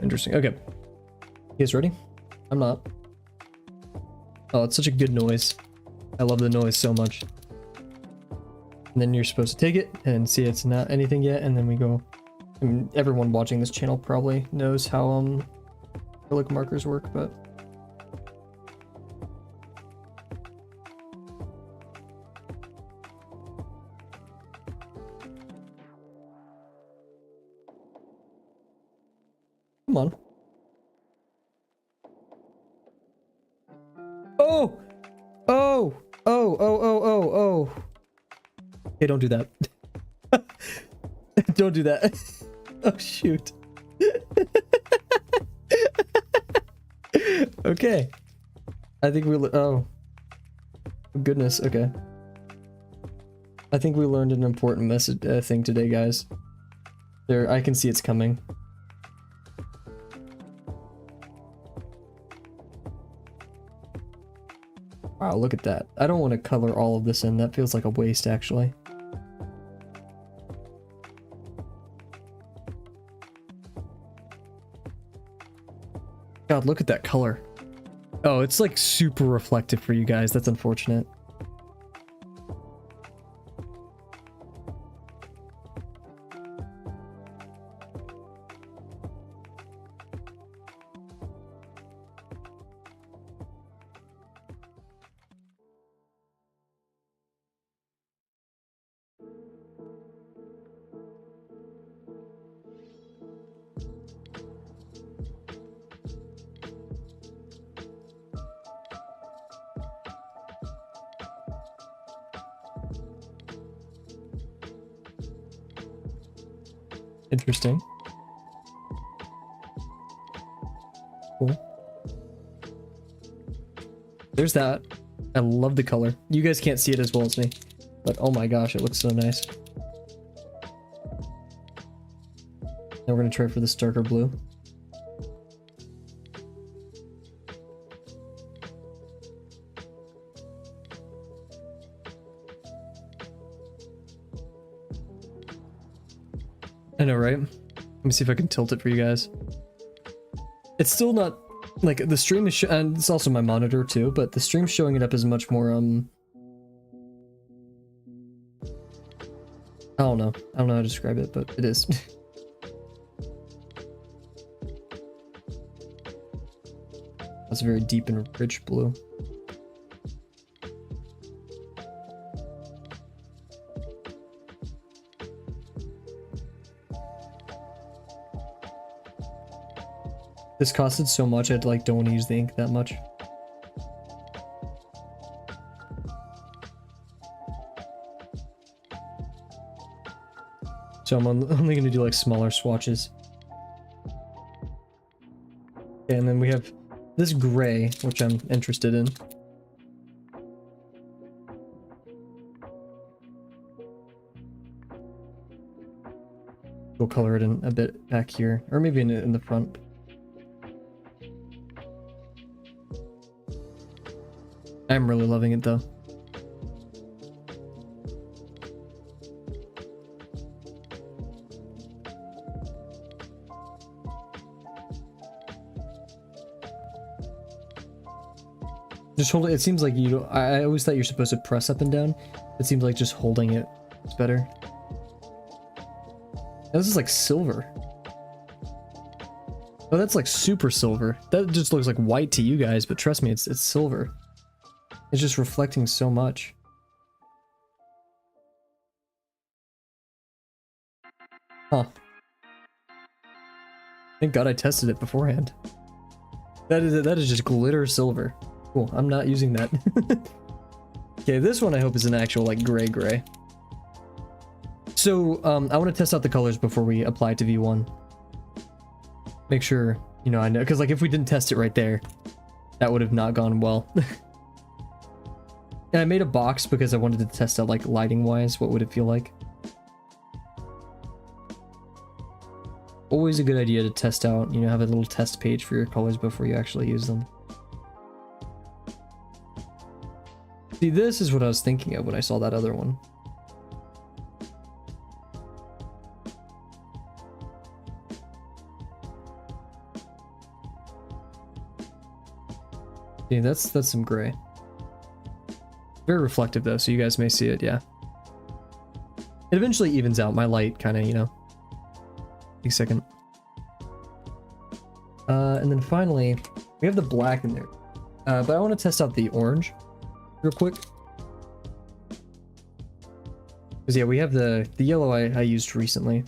interesting. Okay, you guys ready? I'm not. Oh, it's such a good noise. I love the noise so much. And then you're supposed to take it and see it's not anything yet, and then we go. I mean, everyone watching this channel probably knows how acrylic markers work, but come on. Oh! Oh! Oh, oh, oh, oh, oh. Okay, don't do that. Don't do that. Oh, shoot. Okay. I think oh. Goodness, okay. I think we learned an important message thing today, guys. There, I can see it's coming. Wow, look at that. I don't want to color all of this in. That feels like a waste, actually. God, look at that color. Oh, it's like super reflective for you guys. That's unfortunate. Interesting. Cool. There's that. I love the color. You guys can't see it as well as me, but oh my gosh, it looks so nice. Now we're gonna try for this darker blue. I know, right? Let me see if I can tilt it for you guys. It's still not like the stream is, and it's also my monitor too, but the stream's showing it up as much more. I don't know. I don't know how to describe it, but it is. That's a very deep and rich blue. This costed so much, I like don't want to use the ink that much. So I'm only going to do like smaller swatches. Okay, and then we have this gray, which I'm interested in. We'll color it in a bit back here, or maybe in the front. I'm really loving it though. Just hold it. It seems like you don't, I always thought you're supposed to press up and down. It seems like just holding it is better. Now, this is like silver. Oh, that's like super silver. That just looks like white to you guys, but trust me, it's silver. It's just reflecting so much. Huh. Thank God I tested it beforehand. That is just glitter silver. Cool, I'm not using that. Okay, this one I hope is an actual like gray. So, I want to test out the colors before we apply it to V1. Make sure, you know, I know, because like if we didn't test it right there, that would have not gone well. And I made a box because I wanted to test out like lighting wise, what would it feel like? Always a good idea to test out, you know, have a little test page for your colors before you actually use them. See, this is what I was thinking of when I saw that other one. See, that's some gray. Very reflective though, so you guys may see it, yeah. It eventually evens out my light, kind of, you know. Take a second. And then finally, we have the black in there. But I want to test out the orange real quick. Because yeah, we have the yellow I used recently.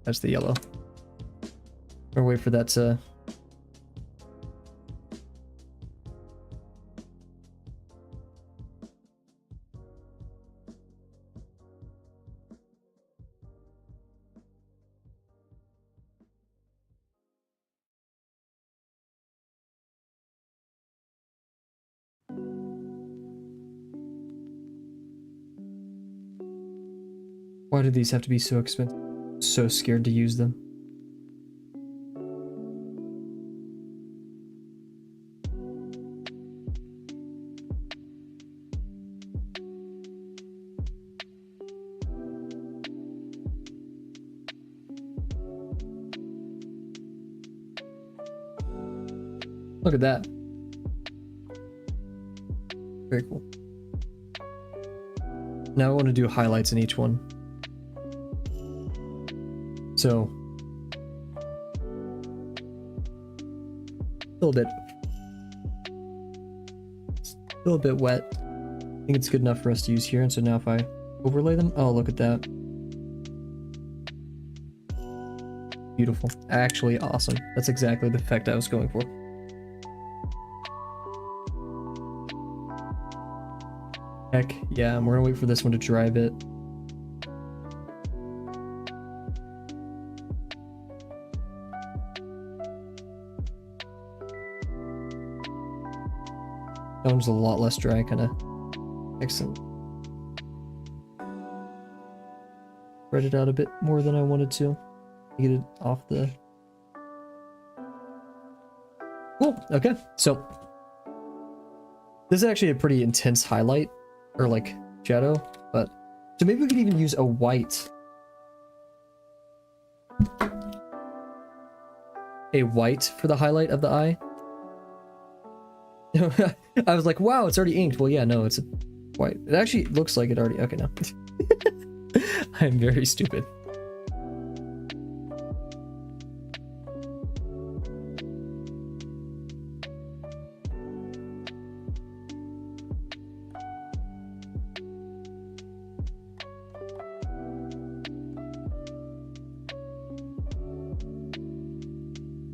That's the yellow. Or wait for that to... Why do these have to be so expensive? So scared to use them. Look at that. Very cool. Now I want to do highlights in each one. So, still a bit wet. I think it's good enough for us to use here. And so now if I overlay them, oh, look at that. Beautiful. Actually awesome. That's exactly the effect I was going for. Heck yeah, we're gonna wait for this one to dry a bit. That one's a lot less dry, kind of. Excellent. Spread it out a bit more than I wanted to. Get it off the... Cool, okay. So, this is actually a pretty intense highlight, or like shadow, but... So maybe we could even use a white. A white for the highlight of the eye. I was like, wow, it's already inked. Well, yeah, no, it's a white. It actually looks like it already... Okay, no. I'm very stupid.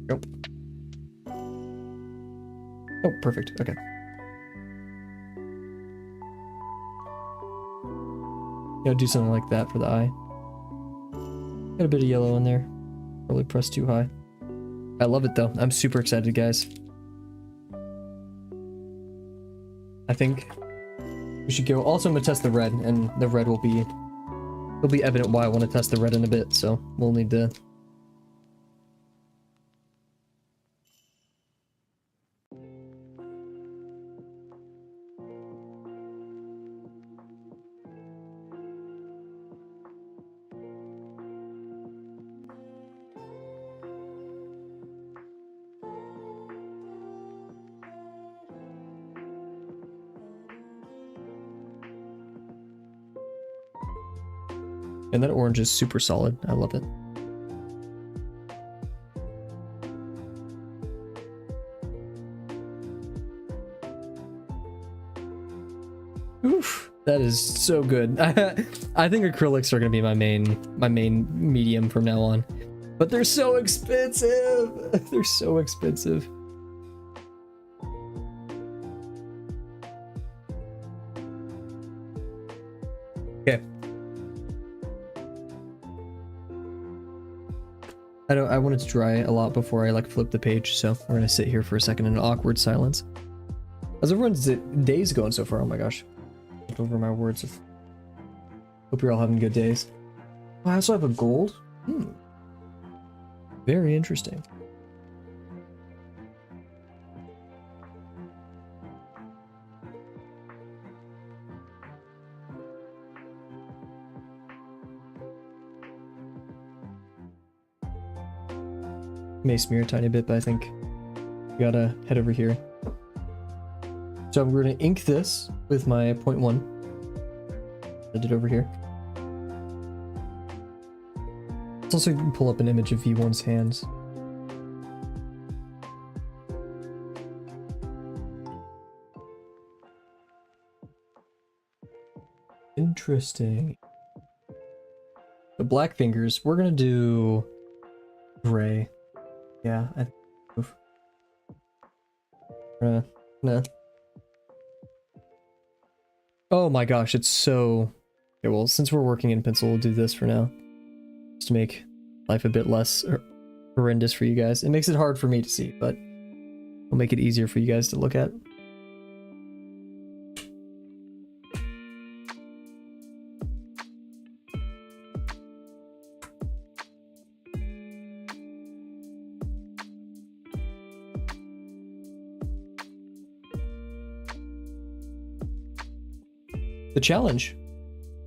Nope. Oh, perfect. Okay. Yeah, do something like that for the eye. Got a bit of yellow in there. Probably pressed too high. I love it though. I'm super excited, guys. I think we should go. Also, I'm gonna test the red, and the red will be... It'll be evident why I want to test the red in a bit, so we'll need to... And that orange is super solid. I love it. Oof, that is so good. I think acrylics are gonna be my main medium from now on. But they're so expensive. They're so expensive. Okay. I want it to dry a lot before I like flip the page, so we're gonna sit here for a second in an awkward silence. How's everyone's days going so far? Oh my gosh. Over my words. Hope you're all having good days. Oh, I also have a gold. Very interesting. May smear a tiny bit, but I think we gotta head over here. So we're gonna ink this with my 0.1. I did over here. Let's also pull up an image of V1's hands. Interesting. The black fingers, we're gonna do gray. Yeah, I think. Nah. Oh my gosh, it's so... Okay, well, since we're working in pencil, we'll do this for now. Just to make life a bit less horrendous for you guys. It makes it hard for me to see, but we'll make it easier for you guys to look at. The challenge.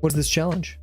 What's this challenge?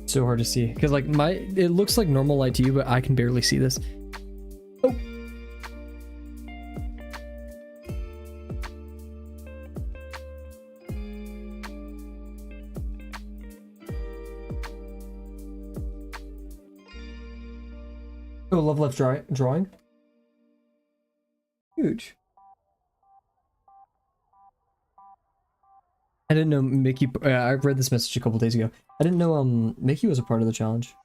So hard to see because like it looks like normal light to you, but I can barely see this. Oh. Oh, love left drawing. Huge. I didn't know Mickey. I read this message a couple days ago. I didn't know Mickey was a part of the challenge.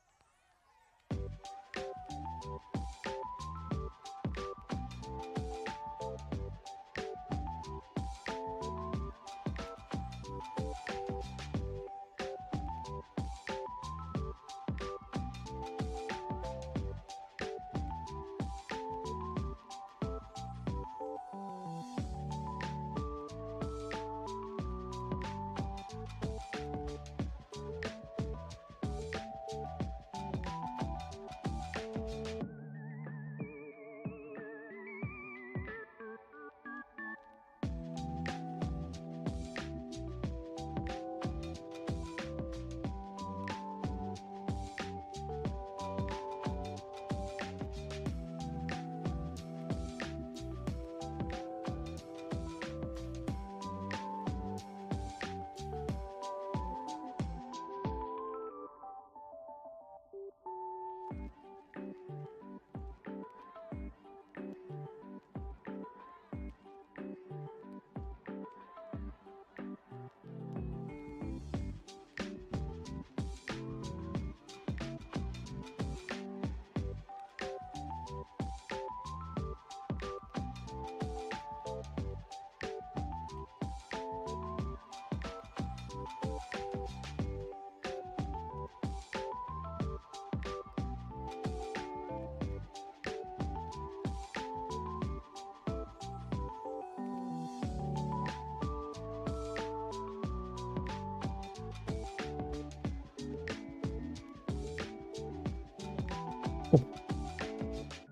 Cool.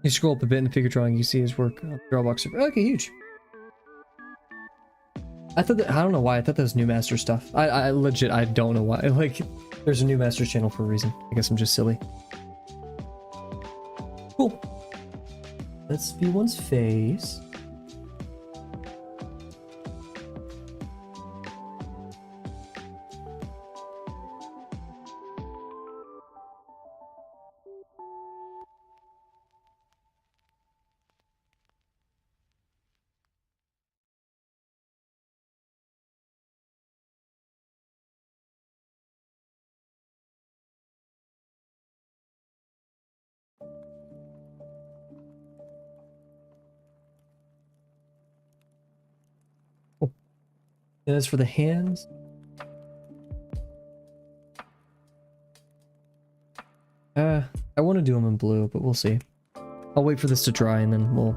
You scroll up a bit in the figure drawing, you see his work on the drawbox. Okay, huge. I thought that, I don't know why, I thought that was New Master stuff. I legit, I don't know why. Like, there's a New Master channel for a reason. I guess I'm just silly. Cool. That's V1's face. Cool. And as for the hands, I want to do them in blue, but we'll see. I'll wait for this to dry and then we'll...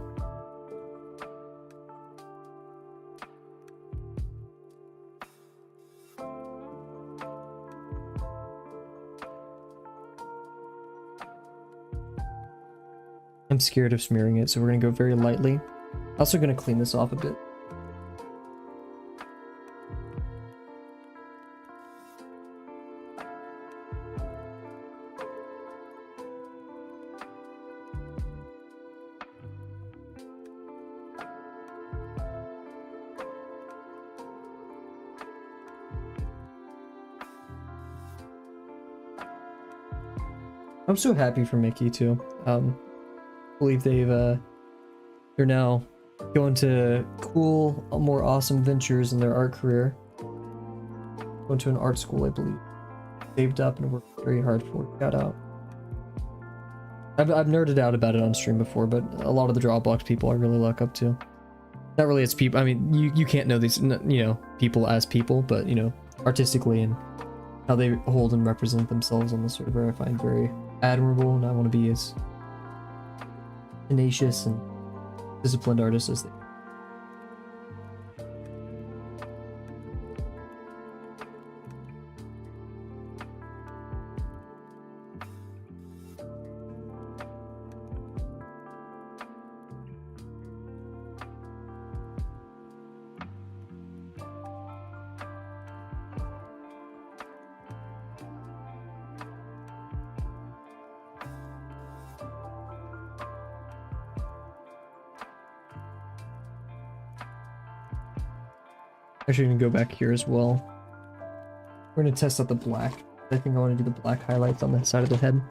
I'm scared of smearing it, so we're gonna go very lightly. Also gonna clean this off a bit. I'm so happy for Mickey too. I believe they're now going to cool, more awesome ventures in their art career. Going to an art school, I believe. Saved up and worked very hard for it. Got out. I've nerded out about it on stream before, but a lot of the Dropbox people I really look up to. Not really as people. I mean, you can't know these, you know, people as people, but you know, artistically and how they hold and represent themselves on the server, I find very admirable, and I want to be as tenacious and disciplined artist as they. Actually, gonna go back here as well. We're gonna test out the black. I think I want to do the black highlights on the side of the head.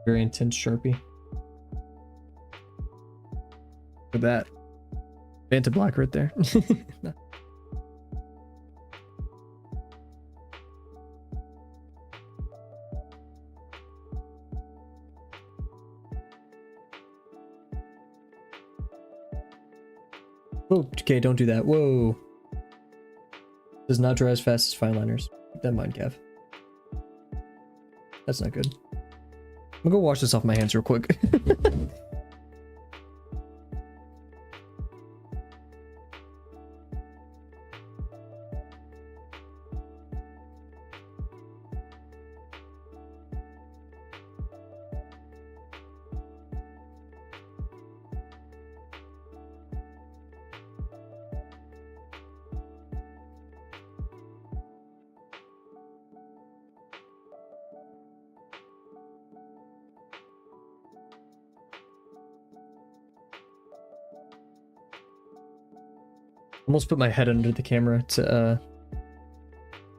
Very intense Sharpie. Look at that. Vanta black right there. Oh, okay, don't do that. Whoa. Does not dry as fast as fine liners. Keep that in mind, Kev. That's not good. I'm gonna go wash this off my hands real quick. Almost put my head under the camera to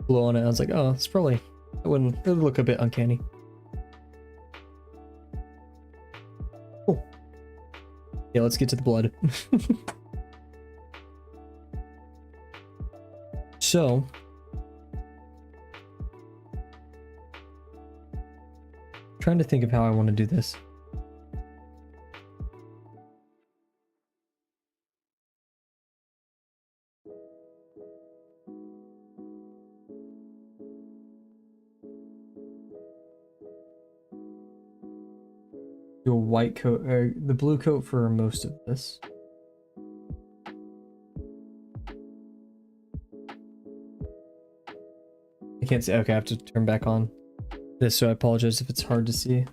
blow on it. I was like, oh, it's probably It would look a bit uncanny. Oh. Yeah, let's get to the blood. So, trying to think of how I want to do this. Do a white coat, or the blue coat for most of this. I can't see. Okay, I have to turn back on this, so I apologize if it's hard to see.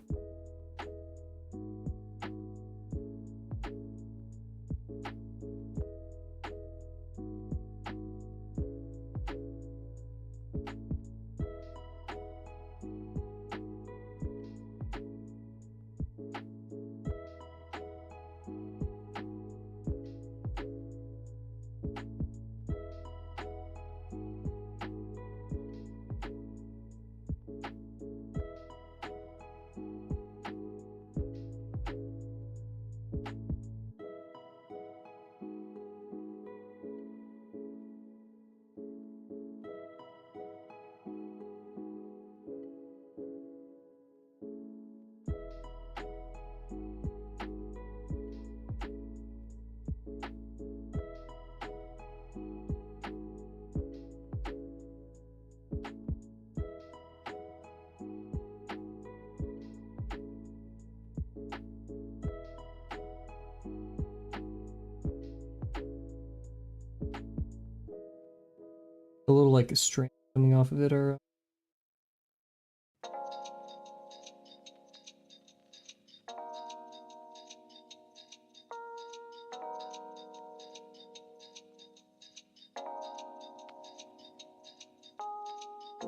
A little like a string coming off of it, or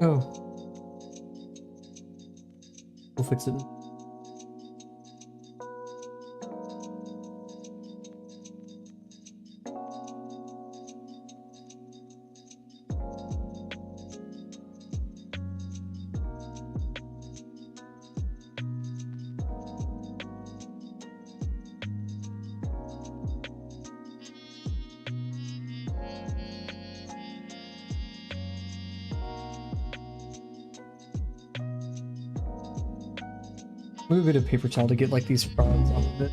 oh, we'll fix it. Maybe a bit of paper towel to get like these fronds off of it.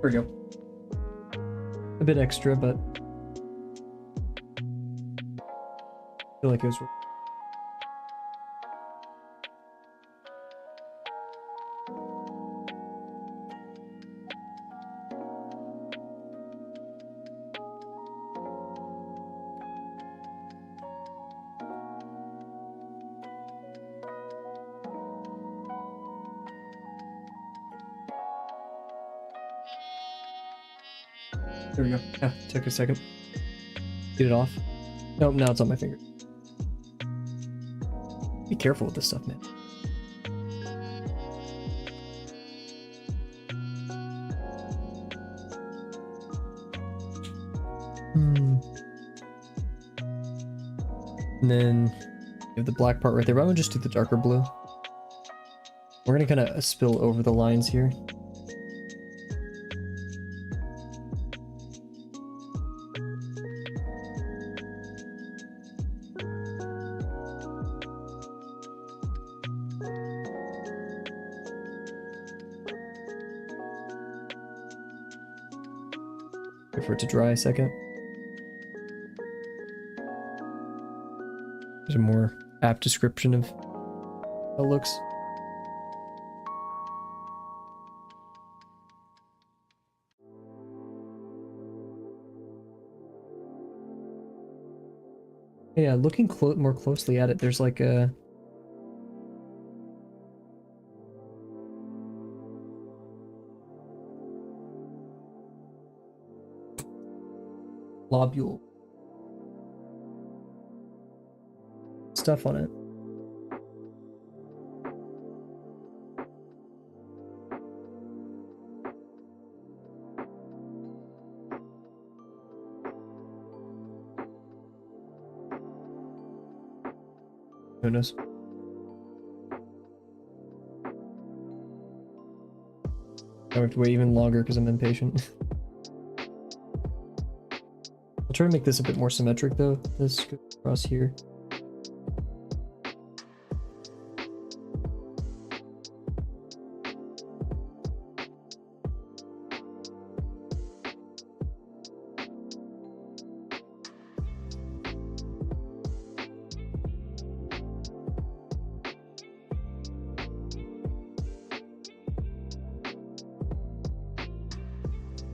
There we go. A bit extra, but I feel like it was worth. There we go. Yeah, took a second. Get it off. Nope, now it's on my finger. Be careful with this stuff, man. And then you have the black part right there, but I'm gonna just do the darker blue. We're gonna kind of spill over the lines here. Wait for it to dry a second. There's a more apt description of how it looks. Yeah, looking more closely at it, there's like a... globule stuff on it. Who knows? I have to wait even longer because I'm impatient. I'll try to make this a bit more symmetric though. This goes across here.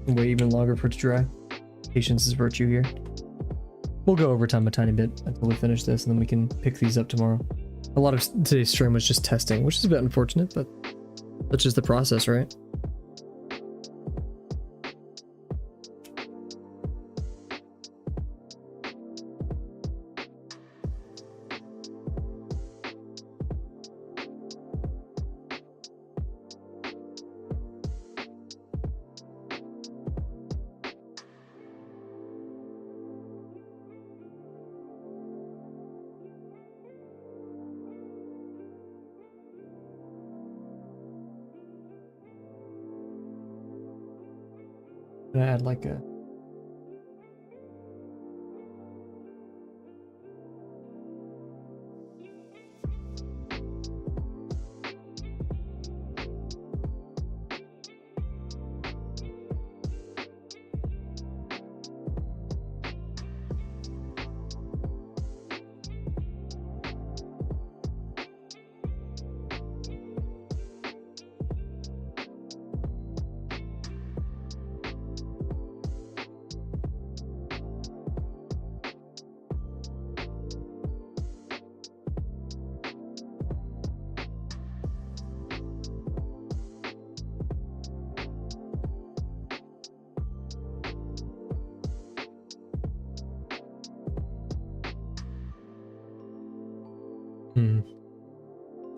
Wait even longer for it to dry. Patience is virtue here. We'll go over time a tiny bit until we finish this, and then we can pick these up tomorrow. A lot of today's stream was just testing, which is a bit unfortunate, but that's just the process, right? I'm gonna add like a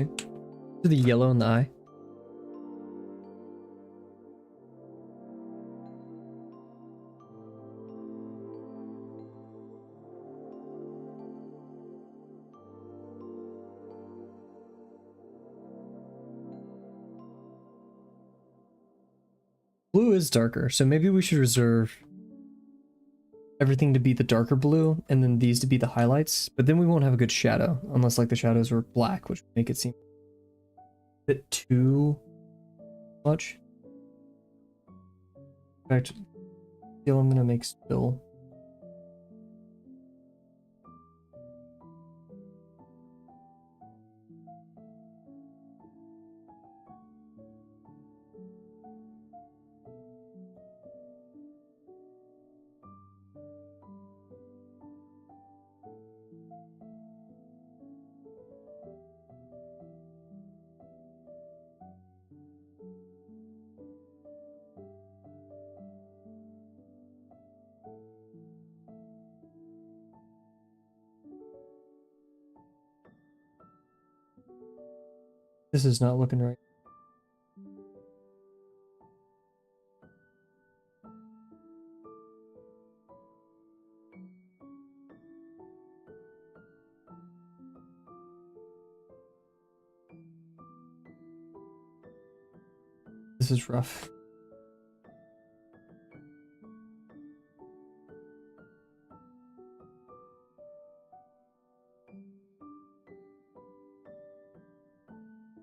Okay. To the yellow in the eye. Blue is darker, so maybe we should reserve everything to be the darker blue and then these to be the highlights, but then we won't have a good shadow unless like the shadows were black, which would make it seem a bit too much. In fact, I feel I'm gonna make still. This is not looking right. This is rough.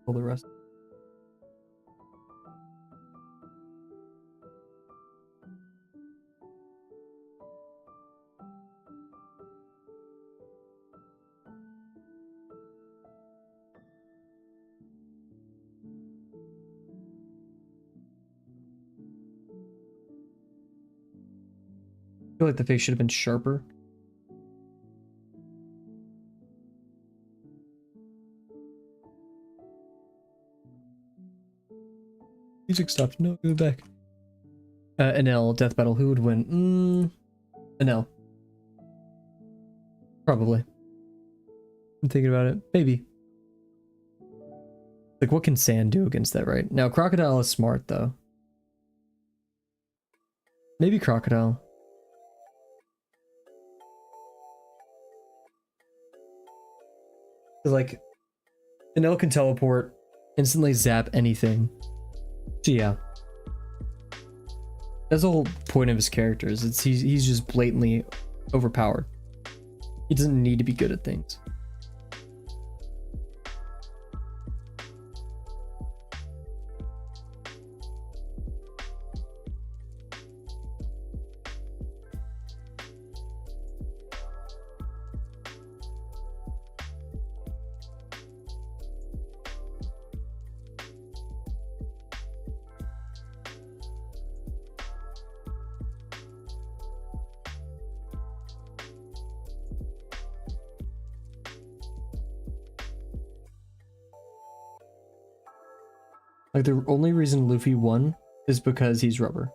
All the rest. I feel like the face should have been sharper. Music stopped. No, go back. NL Death Battle. Who would win? No. Probably. I'm thinking about it. Maybe. Like, what can sand do against that, right? Now, Crocodile is smart, though. Maybe Crocodile. Like, Enel can teleport, instantly zap anything. So yeah. That's the whole point of his characters. He's just blatantly overpowered. He doesn't need to be good at things. Like, the only reason Luffy won is because he's rubber.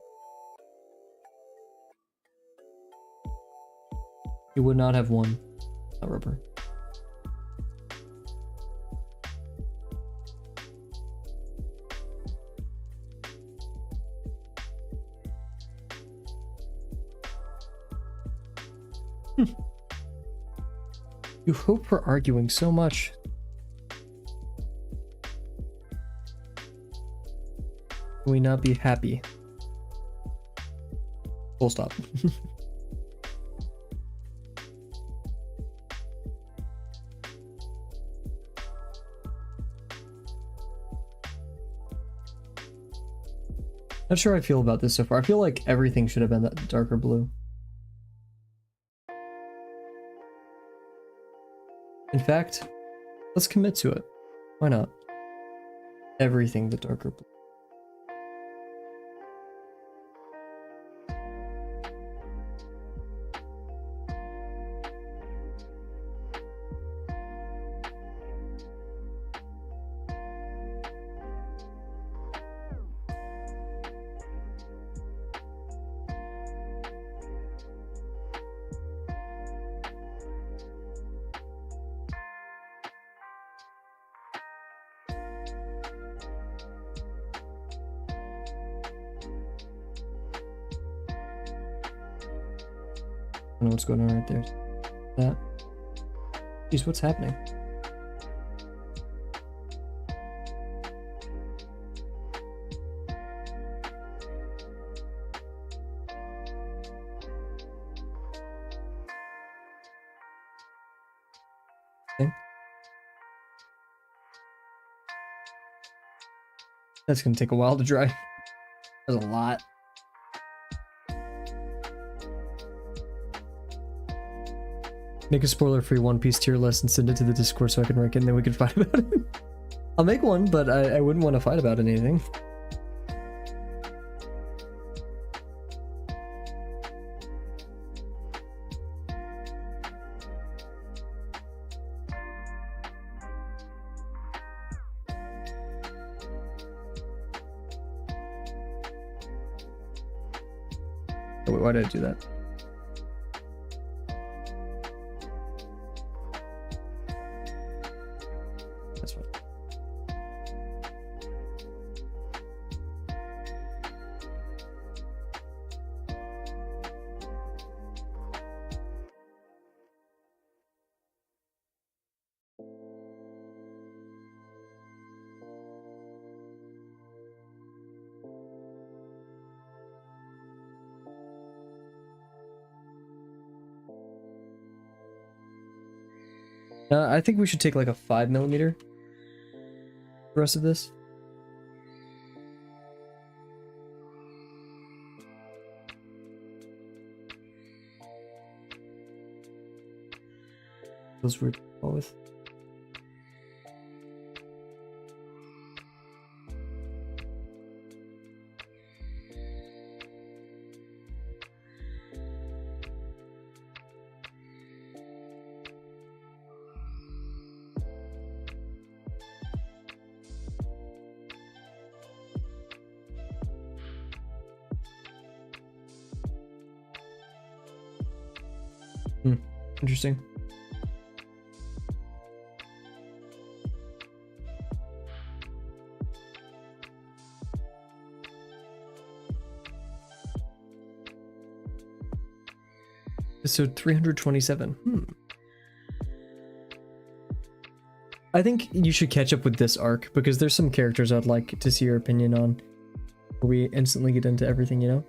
He would not have won without rubber. You hope for arguing so much. Can we not be happy? Full stop. Not sure how I feel about this so far. I feel like everything should have been that darker blue. In fact, let's commit to it. Why not? Everything the darker blue. I don't know what's going on right there. That. Jeez, what's happening? Okay. That's gonna take a while to dry. There's a lot. Make a spoiler-free One Piece tier list and send it to the Discord so I can rank it and then we can fight about it. I'll make one, but I wouldn't want to fight about anything. Oh, wait, why did I do that? I think we should take like a 5mm. The rest of this. Those were with. Interesting. Episode 327. I think you should catch up with this arc because there's some characters I'd like to see your opinion on. We instantly get into everything, you know?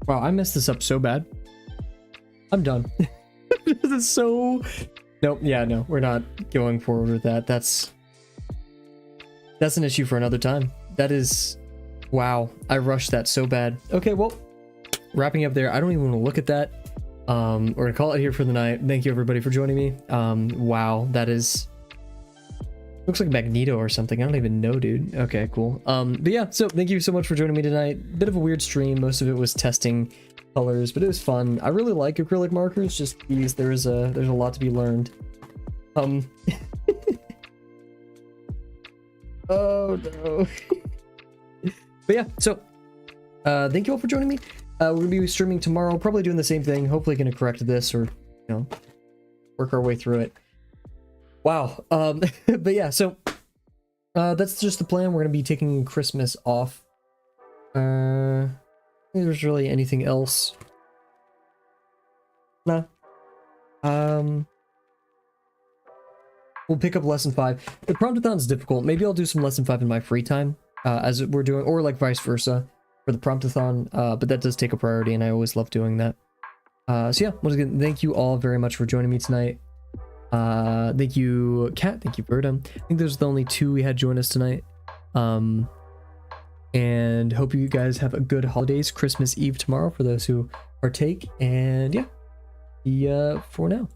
Wow, I messed this up so bad. I'm done. This is so... Nope, yeah, no, we're not going forward with that. That's an issue for another time. That is... Wow, I rushed that so bad. Okay, well, wrapping up there. I don't even want to look at that. We're gonna call it here for the night. Thank you everybody for joining me. Wow, that is... Looks like Magneto or something. I don't even know, dude. Okay, cool. But yeah, so thank you so much for joining me tonight. Bit of a weird stream. Most of it was testing colors, but it was fun. I really like acrylic markers. Just these, there's a lot to be learned. Oh no. But yeah, so thank you all for joining me. We're gonna be streaming tomorrow, probably doing the same thing. Hopefully gonna correct this or, you know, work our way through it. Wow. But yeah, so that's just the plan. We're gonna be taking Christmas off. I don't think there's really anything else. Nah. We'll pick up lesson 5. The promptathon's difficult. Maybe I'll do some lesson 5 in my free time, as we're doing, or like vice versa for the promptathon. But that does take a priority, and I always love doing that. So yeah, once again, thank you all very much for joining me tonight. Thank you, Kat. Thank you, Berta. I think those are the only 2 we had join us tonight. And hope you guys have a good holidays, Christmas Eve tomorrow for those who partake. And yeah, for now.